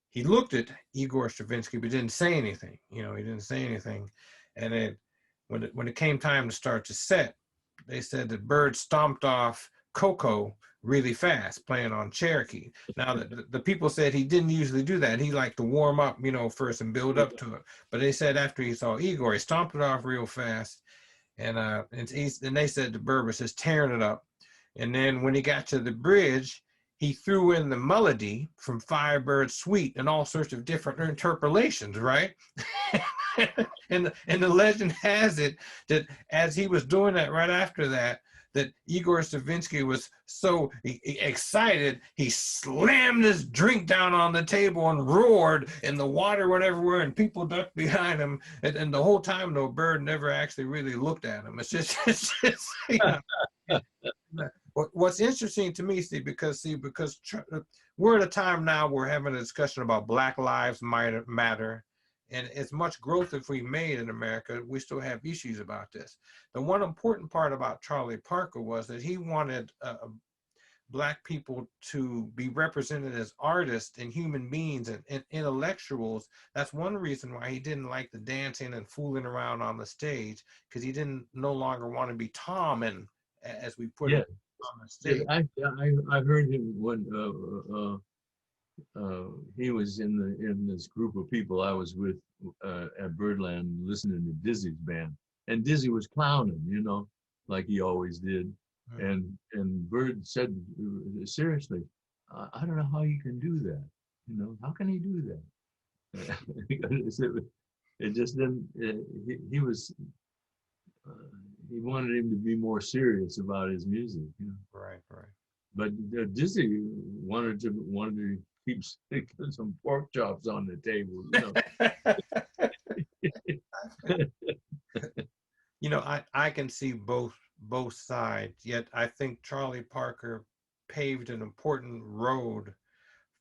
he looked at Igor Stravinsky, but didn't say anything. He didn't say anything. And when it came time to start the set, they said that Bird stomped off Coco really fast, playing on Cherokee. Now, the people said he didn't usually do that. He liked to warm up, first and build up to it. But they said after he saw Igor, he stomped it off real fast. And they said the Bird was just tearing it up. And then when he got to the bridge, he threw in the melody from Firebird Suite and all sorts of different interpolations, right? and the legend has it that as he was doing that right after that Igor Stravinsky was so excited, he slammed his drink down on the table and roared, and the water went everywhere, and people ducked behind him. And the whole time, though, Bird never actually really looked at him. It's just What's interesting to me, Steve, because we're at a time now we're having a discussion about Black Lives Matter. And as much growth as we made in America, we still have issues about this. The one important part about Charlie Parker was that he wanted Black people to be represented as artists and human beings and intellectuals. That's one reason why he didn't like the dancing and fooling around on the stage, because he didn't no longer want to be Tom, and as we put it on the stage. I heard him when he was in this group of people I was with at Birdland listening to Dizzy's band, and Dizzy was clowning, like he always did. And Bird said, seriously, I don't know how you can do that. How can he do that? It just didn't. He wanted him to be more serious about his music. Right. But Dizzy wanted to keep some pork chops on the table. I can see both sides, yet I think Charlie Parker paved an important road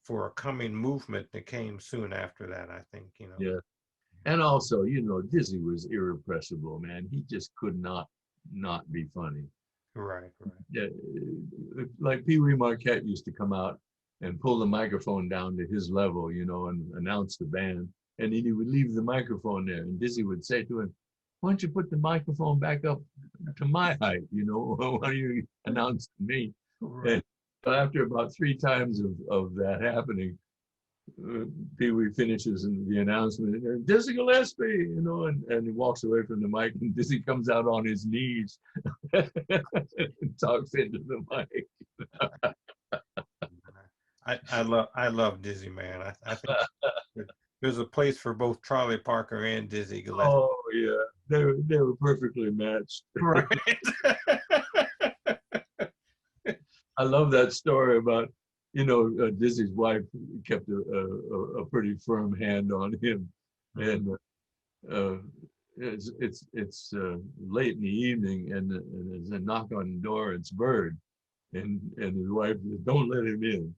for a coming movement that came soon after that, I think. Yeah. And also, Dizzy was irrepressible, man. He just could not be funny. Right. Yeah, like Pee Wee Marquette used to come out and pull the microphone down to his level, and announce the band. And then he would leave the microphone there. And Dizzy would say to him, why don't you put the microphone back up to my height? Why don't you announce to me? Right. And after about 3 times of that happening, Pee Wee finishes the announcement, and Dizzy Gillespie, and he walks away from the mic, and Dizzy comes out on his knees and talks into the mic. I love Dizzy, man. I think there's a place for both Charlie Parker and Dizzy Gillespie. Oh yeah, they were perfectly matched. Right. I love that story about Dizzy's wife kept a pretty firm hand on him, and it's late in the evening, and there's a knock on the door. It's Bird, and his wife says, "Don't let him in."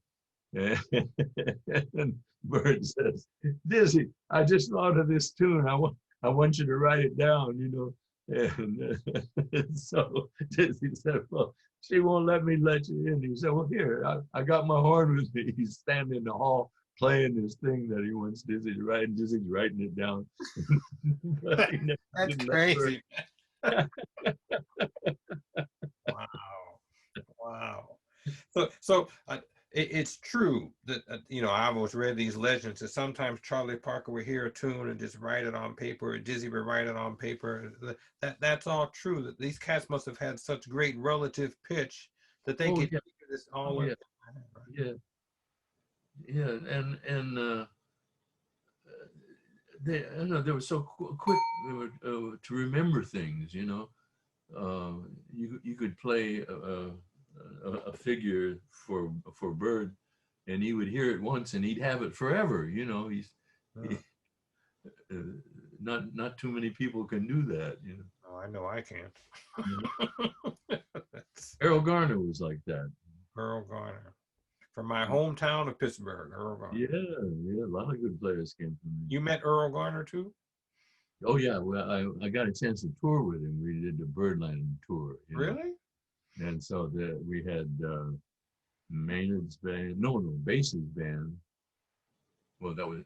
And Bird says, "Dizzy, I just thought of this tune. I want you to write it down, And so Dizzy said, "Well, she won't let me let you in." He said, "Well, here, I got my horn with me." He's standing in the hall playing this thing that he wants Dizzy to write, and Dizzy's writing it down. That's crazy. Wow. So it's true that you know, I've always read these legends that sometimes Charlie Parker would hear a tune and just write it on paper, or Dizzy would write it on paper. That's all true. That these cats must have had such great relative pitch that they Oh could yeah, hear this all oh in. yeah, yeah, yeah, and they, I know they were so quick to remember things. You know, you could play a figure for Bird, and he would hear it once, and he'd have it forever. You know, he, uh, not too many people can do that. You know, Oh, I know I can. That's Errol Garner was like that. Earl Garner. From my hometown of Pittsburgh, Earl Yeah, Garner. yeah, a lot of good players came from there. You met Earl Garner too? Oh yeah, well, I got a chance to tour with him. We did the Birdland tour, you know, Really? and so we had Maynard's band, no, Basie's band. Well, that was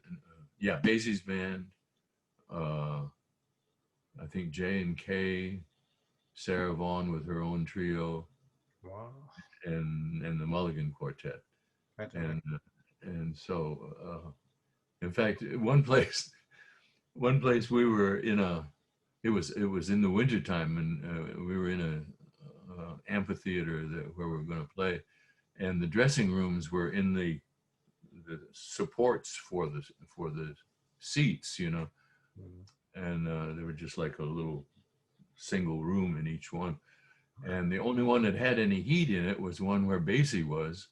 yeah, Basie's band. Uh, I think J and K, Sarah Vaughan with her own trio, Wow. and the Mulligan Quartet, That's amazing. and so in fact, one place we were in a, it was in the wintertime, and we were in a amphitheater where we were going to play, and the dressing rooms were in the supports for the seats, you know, Mhm. and they were just like a little single room in each one, and the only one that had any heat in it was one where Basie was,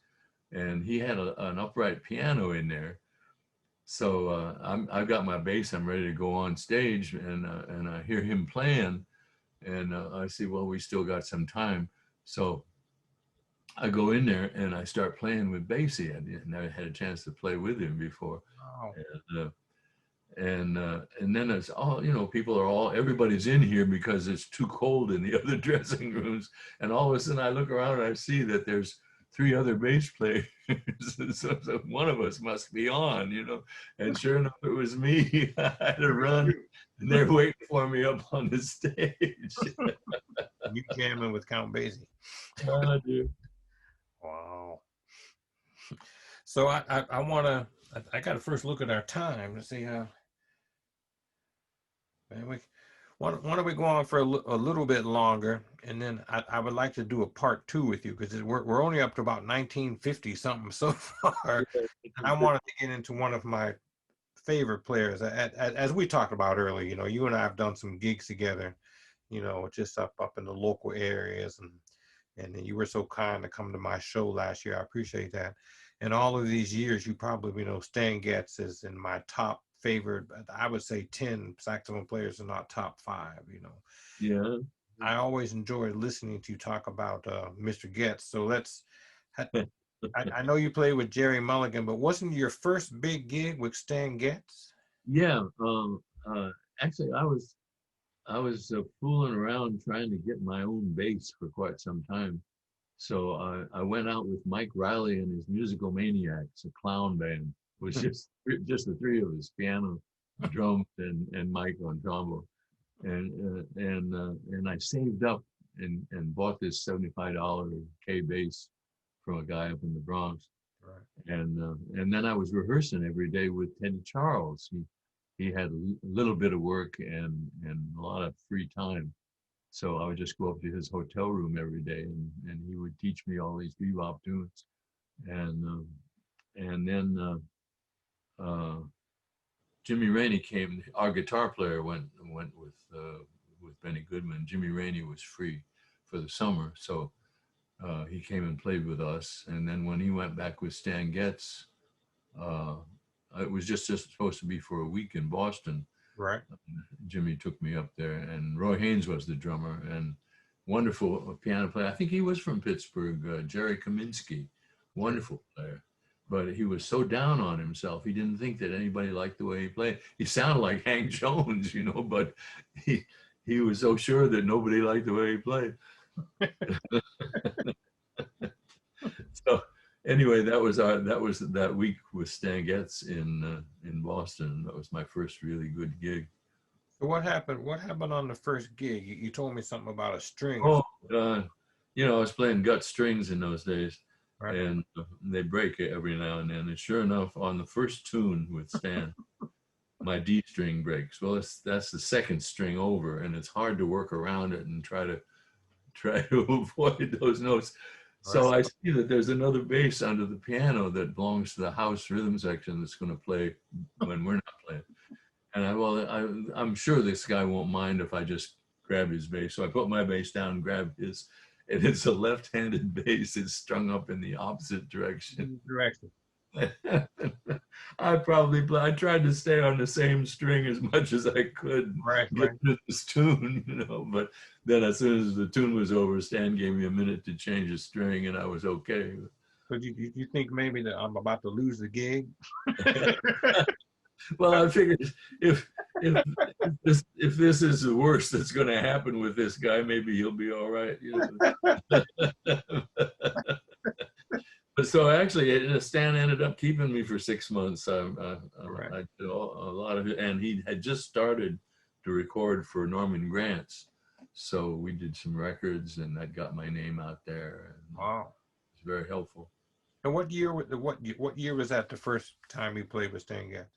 and he had an upright piano in there. So I've got my bass. I'm ready to go on stage, and I hear him playing, and I see, well, we still got some time. So I go in there and I start playing with Basie. I never had a chance to play with him before, Wow. and then it's all, you know, everybody's in here because it's too cold in the other dressing rooms, and all of a sudden I look around and I see that there's three other bass players. So one of us must be on, you know, and sure enough it was me. I had to run, and they're waiting for me up on the stage. You jamming with Count Basie. Dude. Wow. So I want to, I got to first look at our time to see how, man, why don't we go on for a little bit longer, and then I would like to do a part two with you, because we're only up to about 1950 something so far. And I wanted to get into one of my favorite players. As we talked about earlier, you know, you and I have done some gigs together, you know, just up in the local areas, and then you were so kind to come to my show last year. I appreciate that. And all of these years, you probably, you know, Stan Getz is in my top favorite, I would say 10 saxophone players are not top 5, you know. Yeah. I always enjoy listening to you talk about Mr. Getz. So I know you played with Gerry Mulligan, but wasn't your first big gig with Stan Getz? Yeah. Actually, I was fooling around trying to get my own bass for quite some time. So I went out with Mike Riley and his Musical Maniacs, a clown band. It was just the three of us: piano, drums, and Mike on trombone. And I saved up and bought this $75 K bass from a guy up in the Bronx. Right. And then I was rehearsing every day with Teddy Charles. He had a little bit of work and a lot of free time. So I would just go up to his hotel room every day, and he would teach me all these bebop tunes. And then Jimmy Rainey came. Our guitar player went with Benny Goodman. Jimmy Rainey was free for the summer, so he came and played with us. And then when he went back with Stan Getz, uh, it was just supposed to be for a week in Boston. Right. Jimmy took me up there, and Roy Haynes was the drummer, and wonderful piano player. I think he was from Pittsburgh, Jerry Kaminsky, wonderful player. But he was so down on himself. He didn't think that anybody liked the way he played. He sounded like Hank Jones, you know, but he was so sure that nobody liked the way he played. So anyway, that was that week with Stan Getz in Boston. That was my first really good gig. So what happened? What happened on the first gig? You told me something about a string. Oh, you know, I was playing gut strings in those days, Right. and they break it every now and then. And sure enough, on the first tune with Stan, my D string breaks. Well, that's the second string over, and it's hard to work around it and try to avoid those notes. Right. So I see that there's another bass under the piano that belongs to the house rhythm section that's going to play when we're not playing. And I'm sure this guy won't mind if I just grab his bass. So I put my bass down, grab his, and it's a left-handed bass. It's strung up in the opposite direction. I tried to stay on the same string as much as I could, get to this tune, but then as soon as the tune was over, Stan gave me a minute to change a string and I was okay. So do you think maybe that I'm about to lose the gig? Well, I figured if this is the worst that's going to happen with this guy, maybe he'll be all right. But so actually, Stan ended up keeping me for 6 months. I did a lot of it, and he had just started to record for Norman Granz, so we did some records, and that got my name out there. And wow, it's very helpful. And what year was that? The first time you played with Stan Getz?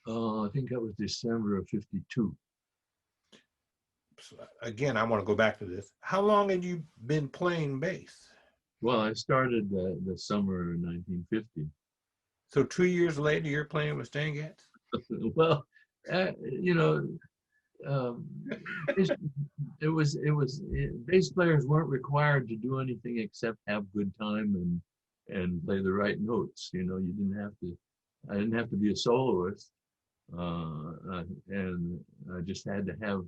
I think that was December of '52. So again, I want to go back to this. How long had you been playing bass? Well, I started the summer of 1950. So 2 years later, you're playing with Stan Getz? Well, bass players weren't required to do anything except have good time and play the right notes. I didn't have to be a soloist, and I just had to have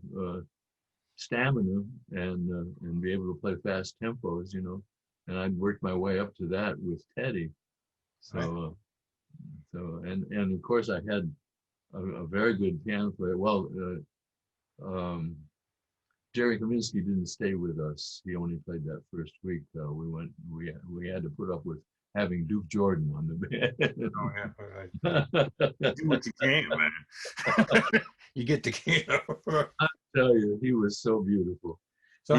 stamina and be able to play fast tempos, and I'd worked my way up to that with Teddy. So, and of course I had a very good piano player. Well, Jerry Kaminsky didn't stay with us. He only played that first week. We had to put up with having Duke Jordan on the band. Oh, yeah. Do what you can, man. You get the I tell you, he was so beautiful. So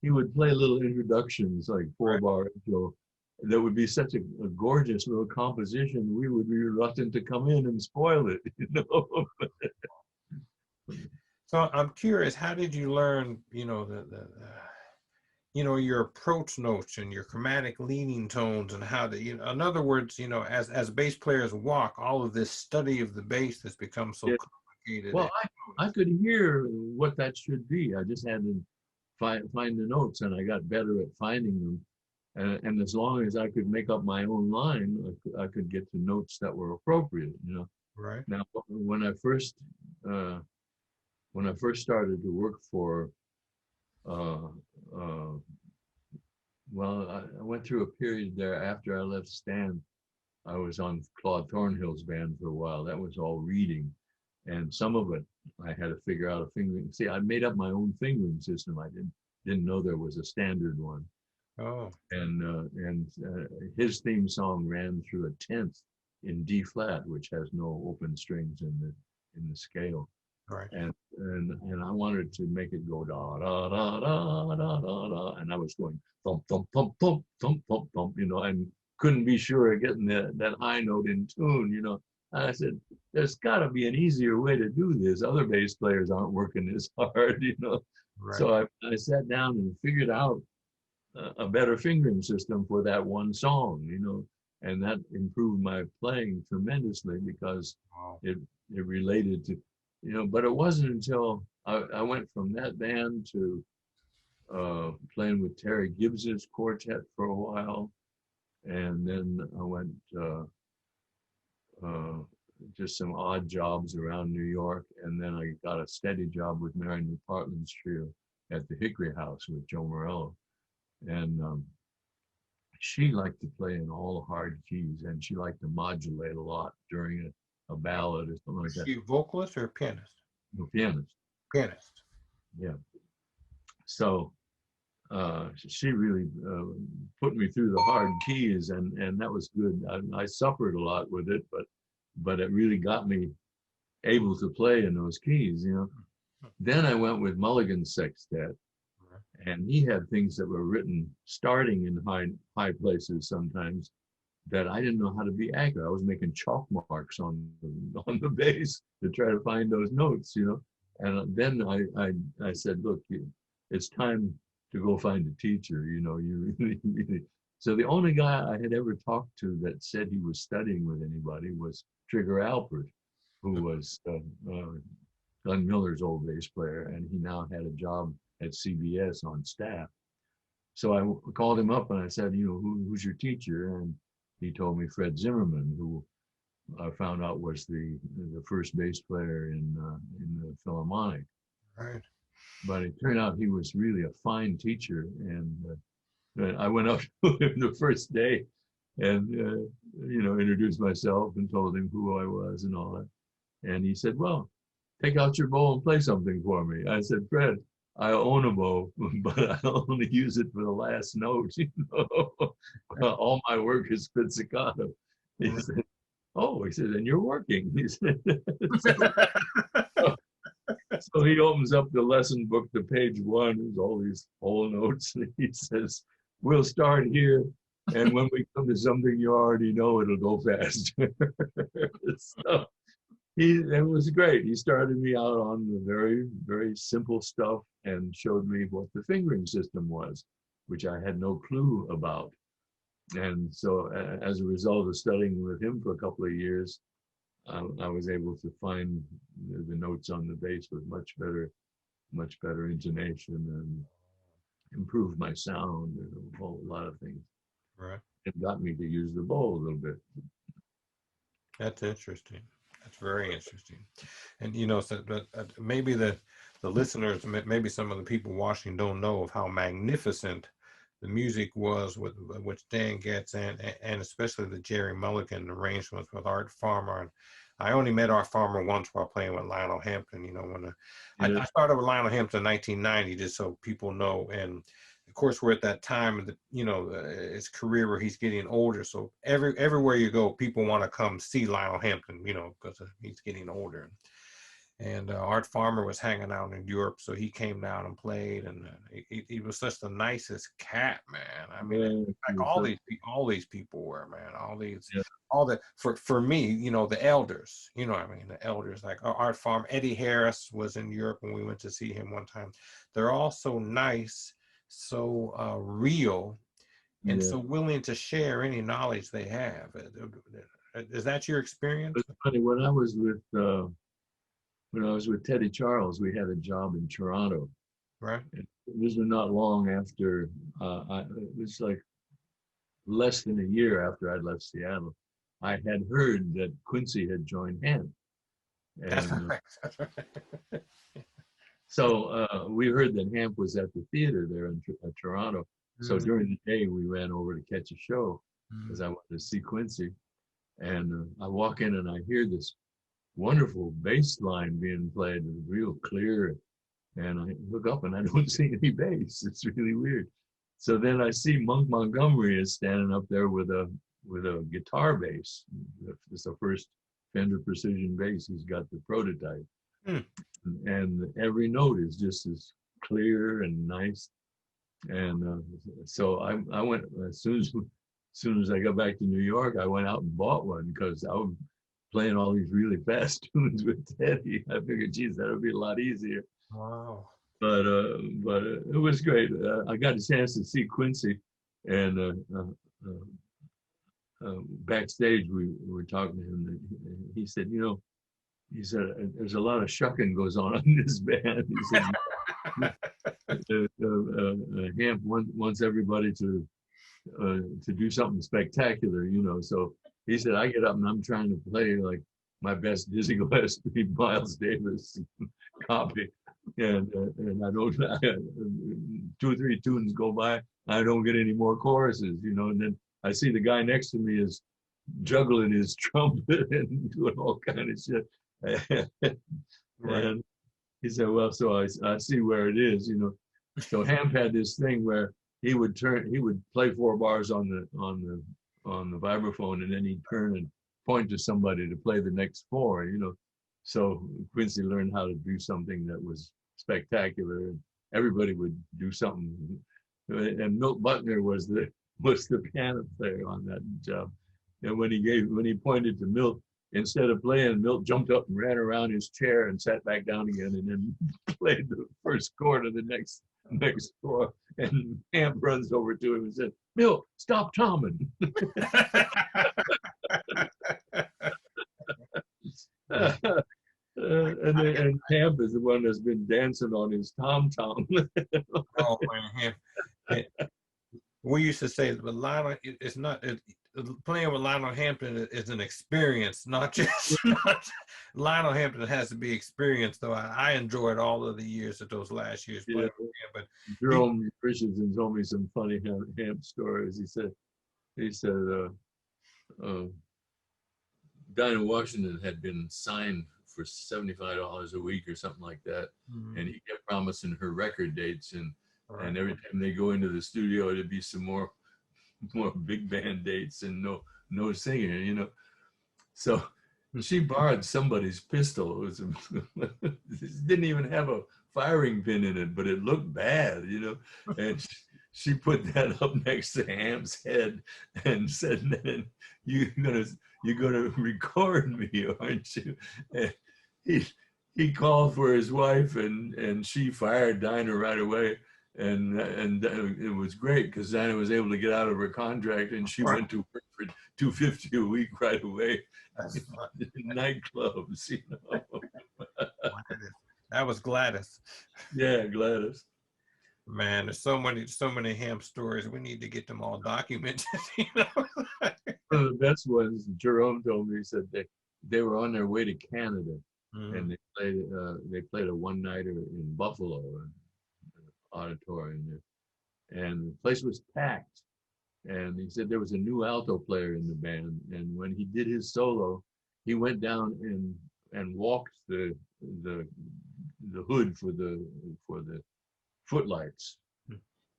he would play little introductions like 4-bar intro. That would be such a gorgeous little composition. We would be reluctant to come in and spoil it, So I'm curious, how did you learn, your approach notes and your chromatic leaning tones, and how to, in other words, as bass players walk, all of this study of the bass has become so complicated. Well, I could hear what that should be. I just had to find the notes, and I got better at finding them. And as long as I could make up my own line, I could get to notes that were appropriate. Right. Now, when I first started to work for, I went through a period there after I left Stan. I was on Claude Thornhill's band for a while. That was all reading, and some of it I had to figure out a fingering. See, I made up my own fingering system. I didn't know there was a standard one. Oh. And his theme song ran through a 10th in D flat, which has no open strings in the scale. Right. And I wanted to make it go da da da da da da da, and I was going thump thump thump thump thump thump thump, and couldn't be sure of getting that high note in tune, And I said, there's got to be an easier way to do this. Other bass players aren't working this hard, Right. So I sat down and figured out a better fingering system for that one song, and that improved my playing tremendously because it related to, but it wasn't until I went from that band to playing with Terry Gibbs's quartet for a while, and then I went just some odd jobs around New York, and then I got a steady job with Mary McPartland's trio at the Hickory House with Joe Morello. And she liked to play in all hard keys, and she liked to modulate a lot during a ballad or something like that. Is she a vocalist or a pianist? No, pianist. Pianist. Yeah. So she really put me through the hard keys, and that was good. I suffered a lot with it, but it really got me able to play in those keys, Then I went with Mulligan's sextet. And he had things that were written starting in high places sometimes that I didn't know how to be accurate. I was making chalk marks on the bass to try to find those notes, you know. And then I said, look, it's time to go find a teacher, you know. You really. So the only guy I had ever talked to that said he was studying with anybody was Trigger Alpert, who was Glenn Miller's old bass player, and he now had a job at CBS on staff. So I called him up and I said, you know, who's your teacher? And he told me Fred Zimmerman, who I found out was the first bass player in the Philharmonic. Right. But it turned out he was really a fine teacher, and I went up to him the first day, and you know, introduced myself and told him who I was and all that. And he said, "Well, take out your bow and play something for me." I said, "Fred, I own a bow, but I only use it for the last note. You know, all my work is pizzicato." He said, "Oh," he said, "and you're working." He said, so he opens up the lesson book to page 1. There's all these whole notes. And he says, "We'll start here. And when we come to something you already know, it'll go faster." So it was great. He started me out on the very, very simple stuff and showed me what the fingering system was, which I had no clue about. And so as a result of studying with him for a couple of years, I was able to find the notes on the bass with much better intonation, and improved my sound and a whole lot of things. Right. It got me to use the bow a little bit. That's interesting. That's very interesting. And you know, so maybe the listeners, maybe some of the people watching don't know of how magnificent the music was with Stan Getz and especially the Gerry Mulligan arrangements with Art Farmer. And I only met Art Farmer once while playing with Lionel Hampton. You know, when I started with Lionel Hampton in 1990, just so people know. And of course, we're at that time of his career where he's getting older. So everywhere you go, people want to come see Lionel Hampton, you know, because he's getting older. And Art Farmer was hanging out in Europe, so he came down and played, and he was such the nicest cat, man. I mean, like all these people were, man. All the for me, you know, the elders, you know what I mean, the elders like Art Farmer. Eddie Harris was in Europe when we went to see him one time. They're all so nice, so real, and so willing to share any knowledge they have. Is that your experience? It's funny, when I was with Teddy Charles, we had a job in Toronto. Right. And this was not long after, it was like less than a year after I'd left Seattle. I had heard that Quincy had joined Hamp. And so we heard that Hamp was at the theater there in Toronto. So during the day, we ran over to catch a show because I wanted to see Quincy. And I walk in and I hear this wonderful bass line being played, real clear, and I look up and I don't see any bass. It's really weird. So then I see Monk Montgomery is standing up there with a guitar bass. It's the first Fender Precision bass. He's got the prototype, and every note is just as clear and nice. And so I went as soon as I got back to New York, I went out and bought one because I was playing all these really fast tunes with Teddy. I figured, geez, that would be a lot easier. Wow. But it was great. I got a chance to see Quincy, and backstage we were talking to him. And he said, you know, there's a lot of shucking goes on in this band. He said, Hamp wants everybody to do something spectacular, you know. So he said, I get up and I'm trying to play like my best Dizzy Gillespie, Miles Davis copy, and I don't. 2 or 3 tunes go by, I don't get any more choruses, you know. And then I see the guy next to me is juggling his trumpet and doing all kind of shit. Right. And he said, well, so I see where it is, you know. So Hamp had this thing where he would play 4 bars on the vibraphone, and then he'd turn and point to somebody to play the next 4, you know. So Quincy learned how to do something that was spectacular. everybody would do something. And Milt Buckner was the piano player on that job. And when he pointed to Milt, instead of playing, Milt jumped up and ran around his chair and sat back down again, and then played the first chord of the next score. And Hamp runs over to him and said, "Milt, stop tomming." And Hamp is the one that's been dancing on his tom-tom. Oh man, we used to say that Lionel, it's not playing with Lionel Hampton is an experience, not just Lionel Hampton has to be experienced. Though I enjoyed all of the years of those last years playing with him. But Jerome Christensen told me some funny Hamp stories. He said Dinah Washington had been signed for $75 a week or something like that, and he kept promising her record dates, and every time they go into the studio, it'd be some more big band dates and no singing, you know. So she borrowed somebody's pistol. It didn't even have a firing pin in it, but it looked bad, you know. And she put that up next to Hamp's head and said, "You're gonna record me, aren't you?" And he called for his wife, and she fired Dinah right away. And it was great because Dinah was able to get out of her contract, and she went to work for $250 a week right away in nightclubs, you know. That was Gladys. Yeah, Gladys. Man, there's so many Hamp stories. We need to get them all documented. You know? One of the best ones, Jerome told me, he said they were on their way to Canada, and they played a one-nighter in Buffalo, auditorium there, and the place was packed. And he said there was a new alto player in the band, and when he did his solo, he went down and walked the hood for the footlights.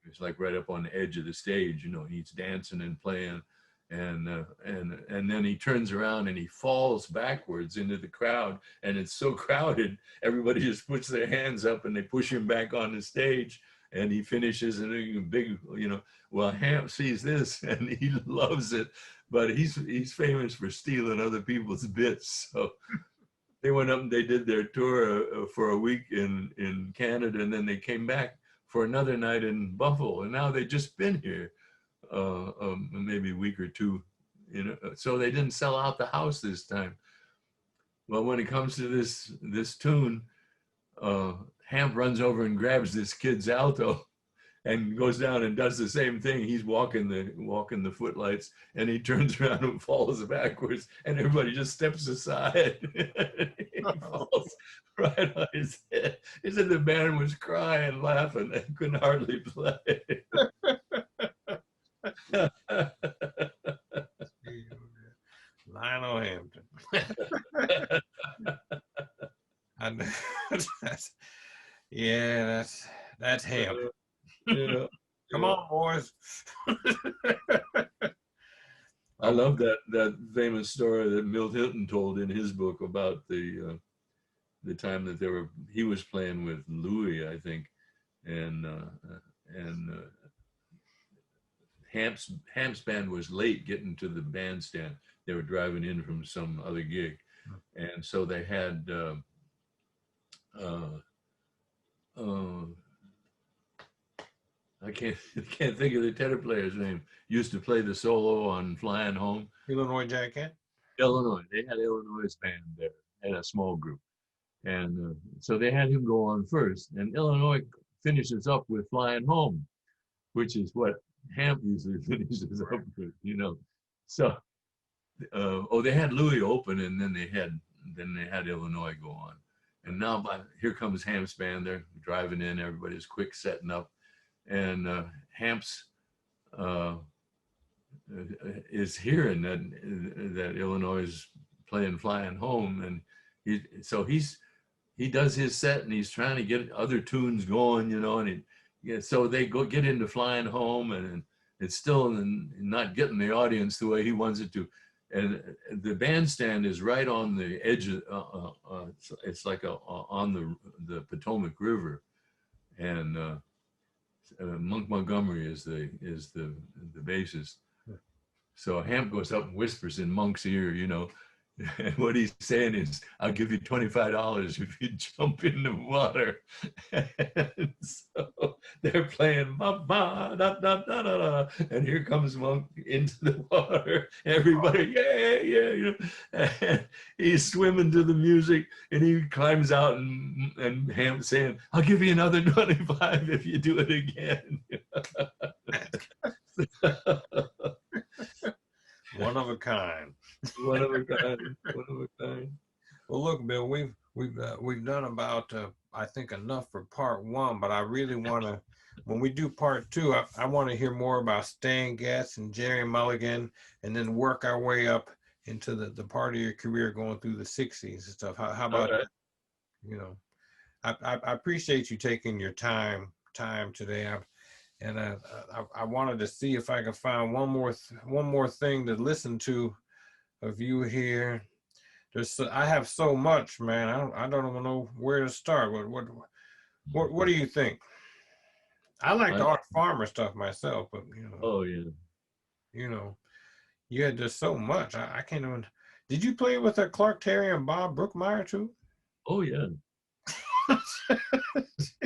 It's like right up on the edge of the stage, you know. He's dancing and playing, and then he turns around and he falls backwards into the crowd, and it's so crowded, everybody just puts their hands up and they push him back on the stage, and he finishes in a big, you know. Well, Hamp sees this and he loves it, but he's famous for stealing other people's bits. So they went up and they did their tour for a week in Canada, and then they came back for another night in Buffalo, and now they've just been here maybe a week or two, you know. So they didn't sell out the house this time. Well, when it comes to this tune, Hamp runs over and grabs this kid's alto and goes down and does the same thing. He's walking the footlights, and he turns around and falls backwards, and everybody just steps aside. He falls right on his head. He said the band was crying, laughing, and couldn't hardly play. Lionel Hampton. That's Hamp. Yeah. Come on, boys. I love that famous story that Milt Hilton told in his book about the time that he was playing with Louis, I think, and Hamp's band was late getting to the bandstand. They were driving in from some other gig, and so they had I can't think of the tenor player's name. Used to play the solo on Flying Home. Illinois Jack Cat? Illinois. They had Illinois' band there, and a small group. And so they had him go on first. And Illinois finishes up with Flying Home, which is what Hamp usually finishes up with, you know. So, they had Louis open, and then they had Illinois go on. And now here comes Hamp's band. They're driving in. Everybody's quick setting up. And Hamp's is hearing that Illinois is playing Flying Home, and he does his set, and he's trying to get other tunes going, you know. And so they get into Flying Home, and it's still not getting the audience the way he wants it to. And the bandstand is right on the edge of, it's like on the Potomac River. and Monk Montgomery is the bassist. So Hamp goes up and whispers in Monk's ear, you know, and what he's saying is, "I'll give you $25 if you jump in the water." And so they're playing ba ba da da da da da, and here comes Monk into the water. Everybody, yeah, yeah, you know. And he's swimming to the music, and he climbs out, and Hamp saying, "I'll give you another 25 if you do it again." One of a kind. One of a kind. One of a kind. Well, look, Bill, we've done about I think enough for part one, but I really want to, when we do part two, I want to hear more about Stan Getz and Gerry Mulligan, and then work our way up into the part of your career going through the '60s and stuff. How about that? You know, I appreciate you taking your time today. And I wanted to see if I could find one more thing to listen to of you here. I have so much, man. I don't even know where to start. What do you think? I like the Art Farmer stuff myself, but you know. Oh yeah. You know, you had just so much. I can't even. Did you play with Clark Terry and Bob Brookmeyer too? Oh yeah.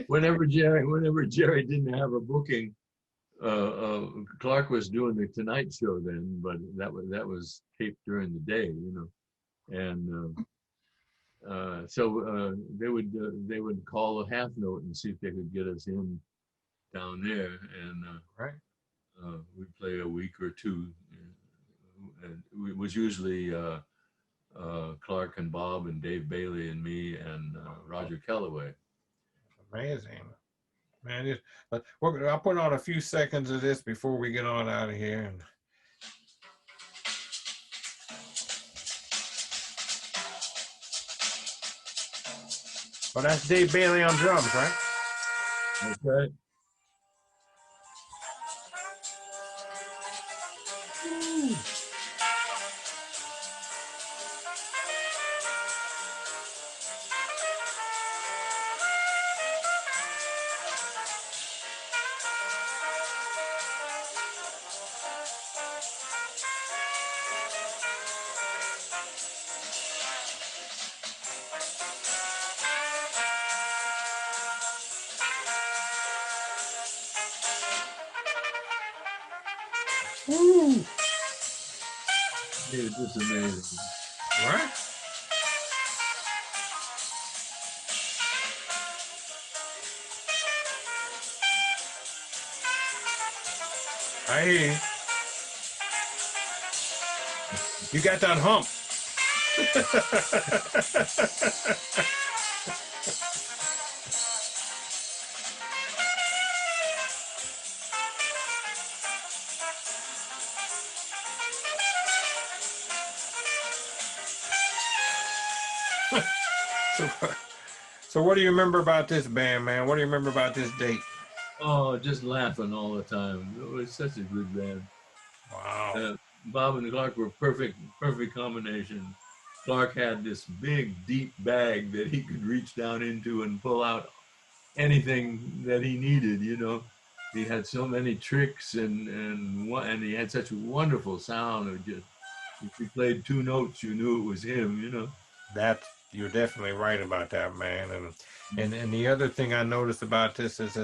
Whenever Gerry didn't have a booking, Clark was doing the Tonight Show then, but that was taped during the day, you know, and so they would call a half note and see if they could get us in down there, and right. We'd play a week or two, and it was usually Clark and Bob and Dave Bailey and me and Roger Kellaway. Amazing, man. I'll put on a few seconds of this before we get on out of here. Well, that's Dave Bailey on drums, right? That's right. Woo! It's just amazing. Right? I hear you. You got that hump. So what do you remember about this band, man? What do you remember about this date? Oh, just laughing all the time. It was such a good band. Wow. Bob and Clark were perfect combination. Clark had this big, deep bag that he could reach down into and pull out anything that he needed, you know. He had so many tricks and he had such a wonderful sound. Of just, if he played two notes, you knew it was him, you know. You're definitely right about that, man. And the other thing I noticed about this is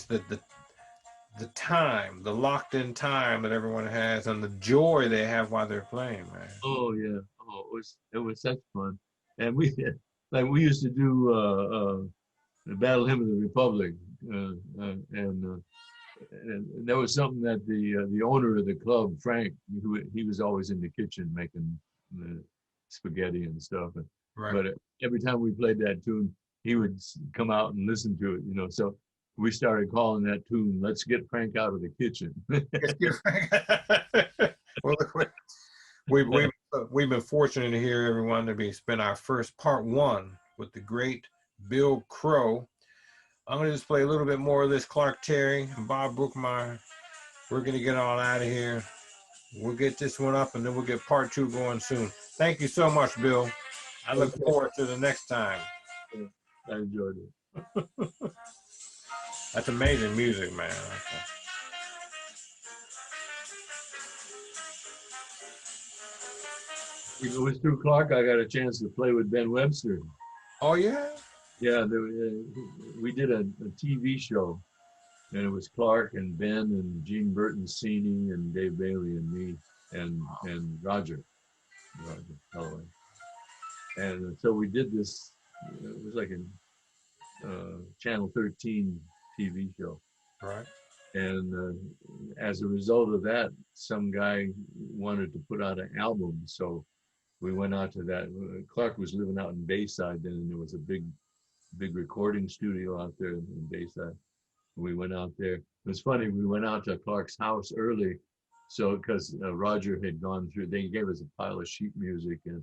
the time, the locked in time that everyone has, and the joy they have while they're playing, man. Oh yeah. Oh, it was such fun. And we used to do the Battle Hymn of the Republic, and there was something that the owner of the club, Frank, he was always in the kitchen making the spaghetti and stuff. Right. But every time we played that tune, he would come out and listen to it, you know. So we started calling that tune "Let's Get Frank Out of the Kitchen." Well, we've been fortunate here, everyone, to spend our first part one with the great Bill Crow. I'm going to just play a little bit more of this Clark Terry and Bob Brookmeyer. We're going to get on out of here. We'll get this one up, and then we'll get part two going soon. Thank you so much, Bill. I look forward to the next time. I enjoyed it. That's amazing music, man. It was through Clark I got a chance to play with Ben Webster. Oh yeah. Yeah, we did a TV show, and it was Clark and Ben and Gene Bertoncini and Dave Bailey and me and Roger Holloway. And so we did this. It was like a Channel 13 TV show. Right. And as a result of that, some guy wanted to put out an album. So we went out to that. Clark was living out in Bayside then, and there was a big recording studio out there in Bayside. We went out there. It was funny. We went out to Clark's house early. So because Roger had gone through, they gave us a pile of sheet music and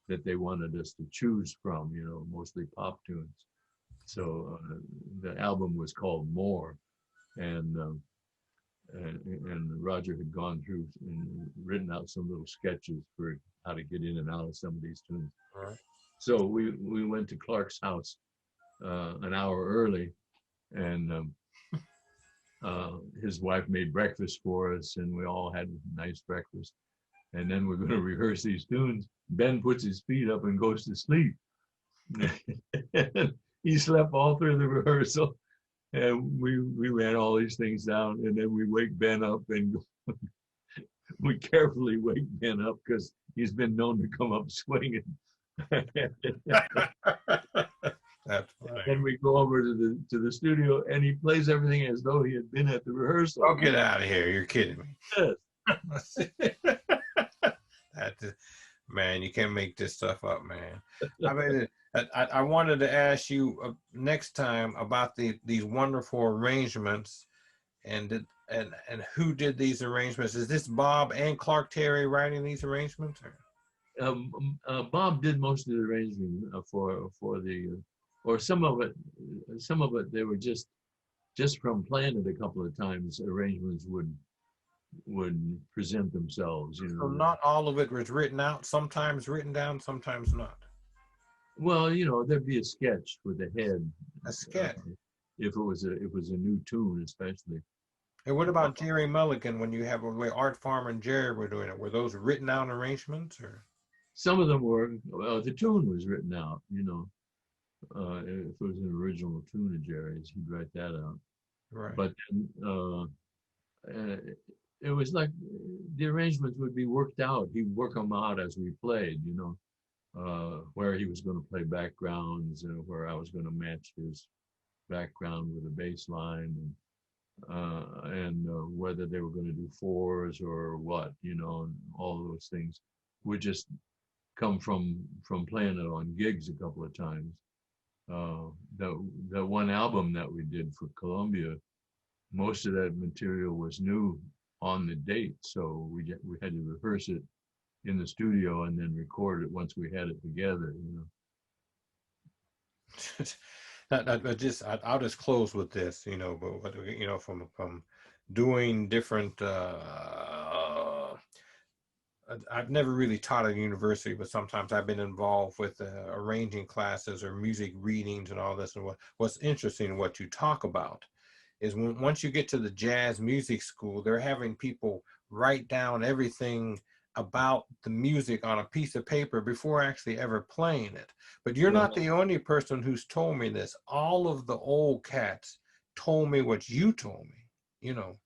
that they wanted us to choose from, you know, mostly pop tunes. So the album was called More, and Roger had gone through and written out some little sketches for how to get in and out of some of these tunes. Right. So we went to Clark's house an hour early, and his wife made breakfast for us, and we all had a nice breakfast. And then we're going to rehearse these tunes. Ben puts his feet up and goes to sleep. He slept all through the rehearsal, and we ran all these things down, and then we wake Ben up, and we carefully wake Ben up because he's been known to come up swinging. That's funny. Then we go over to the studio, and he plays everything as though he had been at the rehearsal. Oh, get out of here! You're kidding me. Yes. That's, man, you can't make this stuff up, man. I mean, I wanted to ask you next time about these wonderful arrangements, and who did these arrangements? Is this Bob and Clark Terry writing these arrangements? Or? Bob did most of the arranging for the, or some of it they were just from playing it a couple of times. Arrangements would present themselves, you know. So not all of it was written out. Sometimes written down, sometimes not. Well, you know, there'd be a sketch with a head. A sketch. If it was a new tune, especially. And what about Gerry Mulligan? When you have the way Art Farmer and Jerry were doing it, were those written out arrangements, or? Some of them were. Well, the tune was written out. You know, if it was an original tune of Jerry's, he'd write that out. Right. But it was like the arrangements would be worked out. He'd work them out as we played. You know, where he was going to play backgrounds and where I was going to match his background with a bass line, and whether they were going to do fours or what, you know, and all those things would just come from playing it on gigs a couple of times. The one album that we did for Columbia, most of that material was new on the date, so we had to rehearse it in the studio and then record it once we had it together, you know. I'll just close with this, you know, but you know, from doing different, I've never really taught at a university, but sometimes I've been involved with arranging classes or music readings and all this. And what's interesting, what you talk about, is once you get to the jazz music school, they're having people write down everything about the music on a piece of paper before actually ever playing it. But you're not the only person who's told me this. All of the old cats told me what you told me, you know,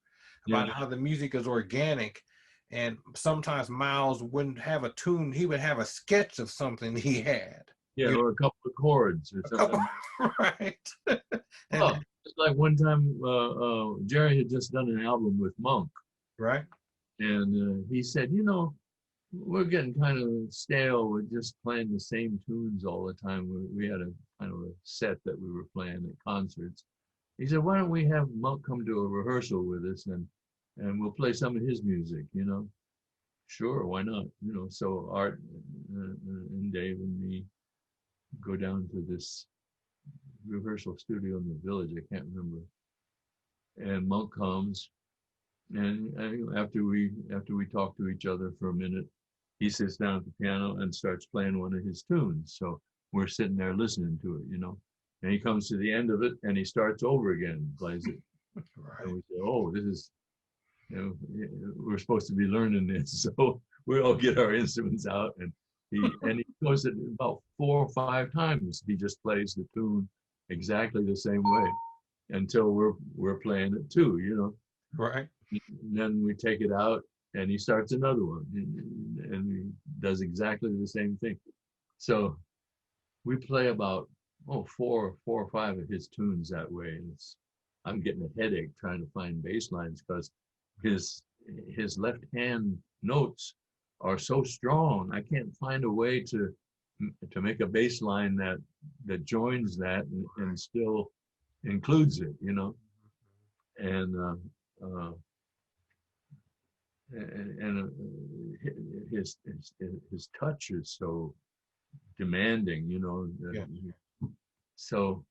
about how the music is organic. And sometimes Miles wouldn't have a tune. He would have a sketch of something he had. Yeah, or a couple of chords or something. Right. Well, it's like one time Gerry had just done an album with Monk. Right. And he said, you know, we're getting kind of stale with just playing the same tunes all the time. We had a kind of a set that we were playing at concerts. He said, why don't we have Monk come to a rehearsal with us and we'll play some of his music, you know? Sure, why not? You know, so Art and Dave and me go down to this rehearsal studio in the Village, I can't remember. And Monk comes, and after we talk to each other for a minute, he sits down at the piano and starts playing one of his tunes. So we're sitting there listening to it, you know. And he comes to the end of it and he starts over again, plays it. Right. And we say, oh, this is, we're supposed to be learning this. So we all get our instruments out, and he goes it about 4 or 5 times. He just plays the tune exactly the same way until we're playing it too, Right. And then we take it out and he starts another one, and he does exactly the same thing. So we play about 4 or 5 of his tunes that way. And I'm getting a headache trying to find bass lines because his left hand notes are so strong. I can't find a way to make a bass line that joins that and still includes it, and his touch is so demanding, Yeah. So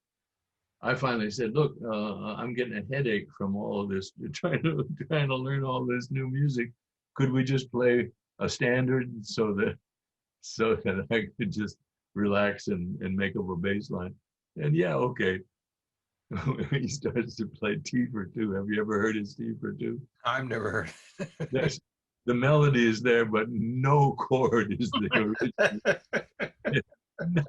I finally said, look, I'm getting a headache from all of this, trying to learn all this new music. Could we just play a standard so that I could just relax and make up a bass line? And yeah, okay. He starts to play T for two. Have you ever heard his T for two? I've never heard. There's, the melody is there, but no chord is there.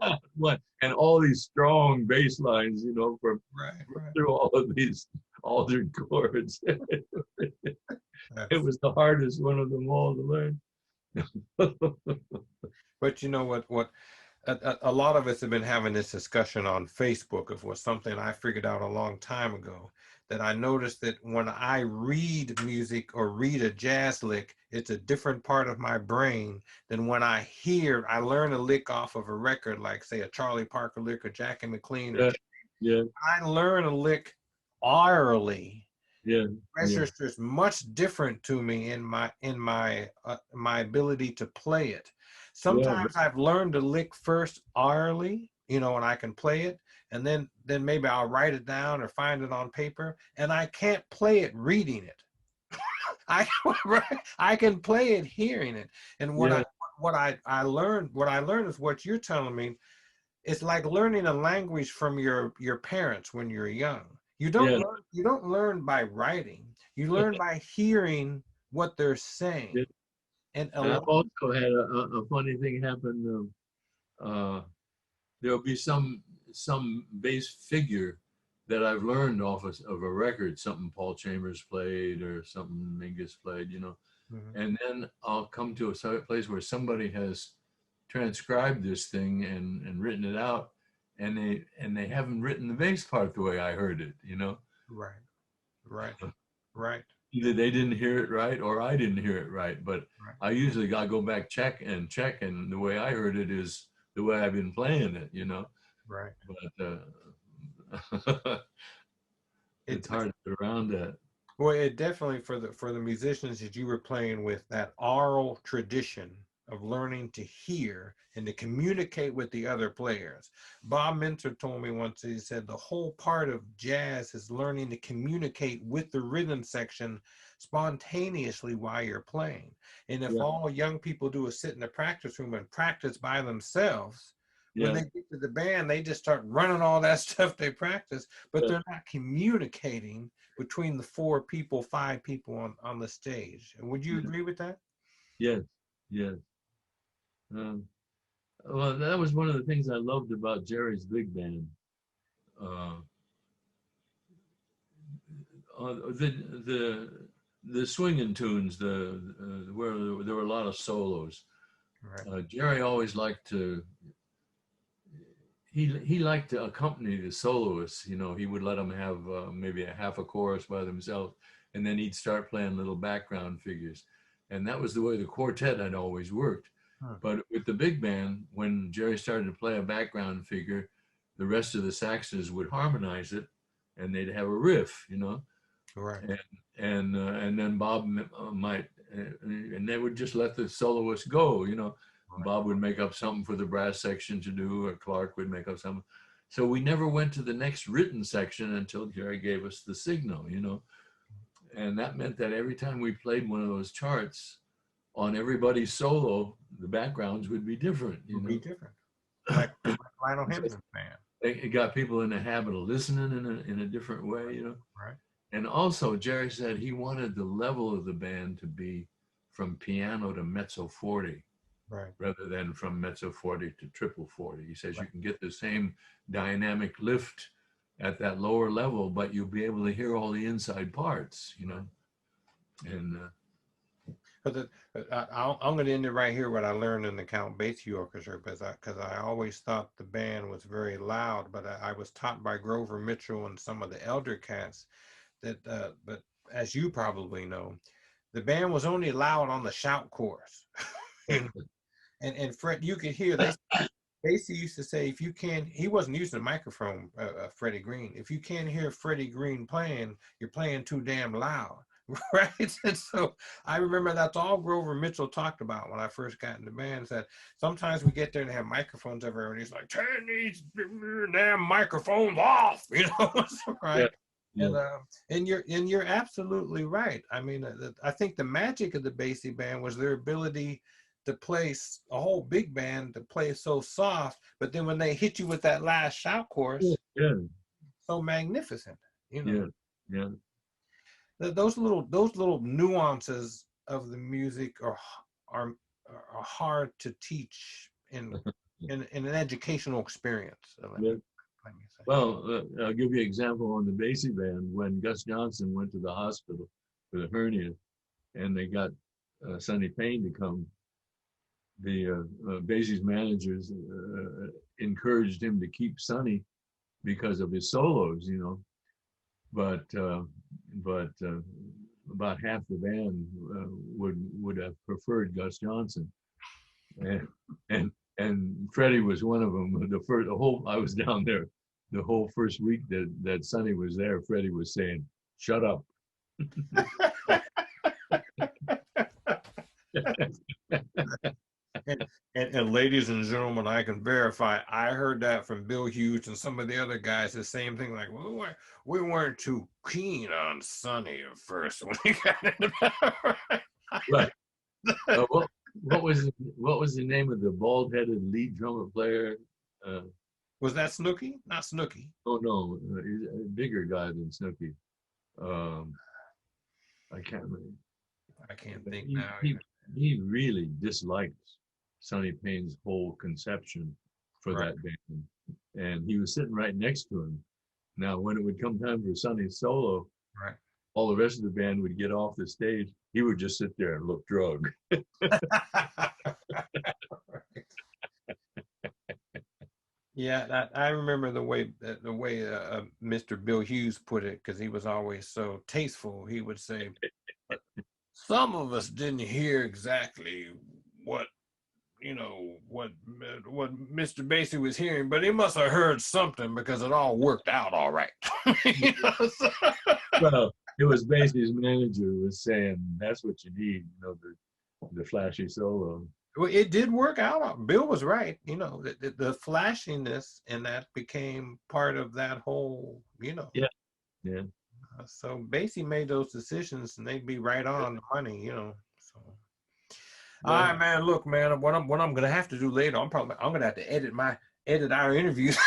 Not one. And all these strong bass lines, from Right. through all of these altered chords. It was the hardest one of them all to learn. But you know what a lot of us have been having this discussion on Facebook of what something I figured out a long time ago, that I noticed that when I read music or read a jazz lick, it's a different part of my brain than when I learn a lick off of a record, like say a Charlie Parker lick or Jackie McLean. Yeah. I learn a lick orally. Yeah. Registers much different to me in my ability to play it. Sometimes I've learned to lick first orally, and I can play it, and then maybe I'll write it down or find it on paper, and I can't play it reading it. I can play it hearing it. And what I learned is what you're telling me. It's like learning a language from your parents when you're young. You don't learn by writing. You learn by hearing what they're saying. And I've also had a funny thing happen. There'll be some bass figure that I've learned off of a record, something Paul Chambers played or something Mingus played, and then I'll come to a place where somebody has transcribed this thing and written it out, and they haven't written the bass part the way I heard it, Right. Either they didn't hear it right or I didn't hear it right, but I usually gotta go back and the way I heard it is the way I've been playing it, Right. But it's hard to get around that. Well, it definitely, for the musicians that you were playing with, that oral tradition of learning to hear and to communicate with the other players. Bob Mentor told me once, he said the whole part of jazz is learning to communicate with the rhythm section spontaneously while you're playing. And if all young people do is sit in the practice room and practice by themselves, when they get to the band, they just start running all that stuff they practice, but they're not communicating between the 4 people, 5 people on the stage. Would you agree with that? Yes. Well, that was one of the things I loved about Gerry's big band. The swinging tunes, where there were a lot of solos. Right. Gerry always liked to. He liked to accompany the soloists. He would let them have maybe a half a chorus by themselves, and then he'd start playing little background figures. And that was the way the quartet had always worked. But with the big band, when Gerry started to play a background figure, the rest of the saxes would harmonize it, and they'd have a riff, Right. And then Bob might, and they would just let the soloist go, Bob would make up something for the brass section to do, or Clark would make up something. So we never went to the next written section until Gerry gave us the signal, And that meant that every time we played one of those charts, on everybody's solo, the backgrounds would be different. Be different. Like Lionel Hampton band. it got people in the habit of listening in a different way, you know. Right. And also, Jerry said he wanted the level of the band to be from piano to mezzo forte, Right. rather than from mezzo forte to triple forte. He says you Right. can get the same dynamic lift at that lower level, but you'll be able to hear all the inside parts, you know. And But I'm going to end it right here. What I learned in the Count Basie Orchestra, because I always thought the band was very loud, but I was taught by Grover Mitchell and some of the elder cats that, but as you probably know, the band was only loud on the shout chorus. and Fred, you could hear Basie used to say, if you can't, he wasn't using a microphone, Freddie Green. If you can't hear Freddie Green playing, you're playing too damn loud. Right. And so I remember that's all Grover Mitchell talked about when I first got in the band. That sometimes we get there and have microphones everywhere, and he's like, turn these damn microphones off, you know. Right. yeah, And you're absolutely right. I mean, I think the magic of the Basie band was their ability to play a whole big band to play so soft, but then when they hit you with that last shout chorus, yeah, so magnificent, you know. yeah. Those little nuances of the music are hard to teach in an educational experience. Let me say. Well, I'll give you an example on the Basie band. When Gus Johnson went to the hospital with a hernia, and they got Sonny Payne to come, the Basie's managers encouraged him to keep Sonny because of his solos, you know. But about half the band would have preferred Gus Johnson, and Freddie was one of them. I was down there the whole first week that Sonny was there. Freddie was saying, "Shut up." And ladies and gentlemen, I can verify, I heard that from Bill Hughes and some of the other guys, the same thing, like, well, we weren't too keen on Sonny at first when he got into that. Right. What was the name of the bald-headed lead trumpet player? Was that Snooky? Not Snooky. Oh no, he's a bigger guy than Snooky. I can't remember. I can't think now. He really disliked Sonny Payne's whole conception for that band, and he was sitting right next to him. Now, when it would come time for Sonny's solo, all the rest of the band would get off the stage. He would just sit there and look drugged. Yeah, I remember the way Mr. Bill Hughes put it, because he was always so tasteful. He would say, some of us didn't hear exactly what Mr. Basie was hearing, but he must have heard something because it all worked out all right. Well, it was Basie's manager who was saying that's what you need, you know, the flashy solo. Well, it did work out. Bill was right. You know, the flashiness and that became part of that whole, you know. Yeah. So Basie made those decisions, and they'd be right on the money, you know. So, all right, man. Look, man. What I'm gonna have to do later, I'm gonna have to edit our interviews,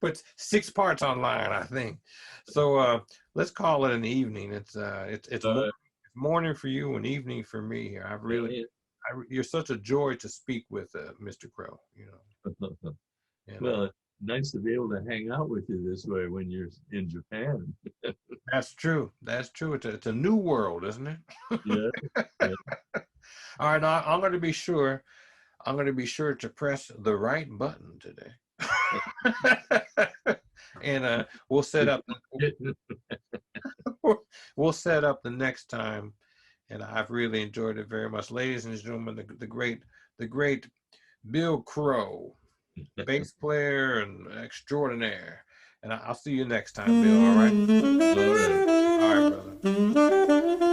put 6 parts online, I think. So let's call it an evening. It's morning for you and evening for me here. You're such a joy to speak with, Mr. Crow. You know. Well, nice to be able to hang out with you this way when you're in Japan. That's true. It's a new world, isn't it? Yeah. All right, I'm going to be sure. I'm going to be sure to press the right button today, and we'll set up. We'll set up the next time, and I've really enjoyed it very much, ladies and gentlemen. The great Bill Crow, bass player and extraordinaire. And I'll see you next time, Bill. All right. All right. All right, brother.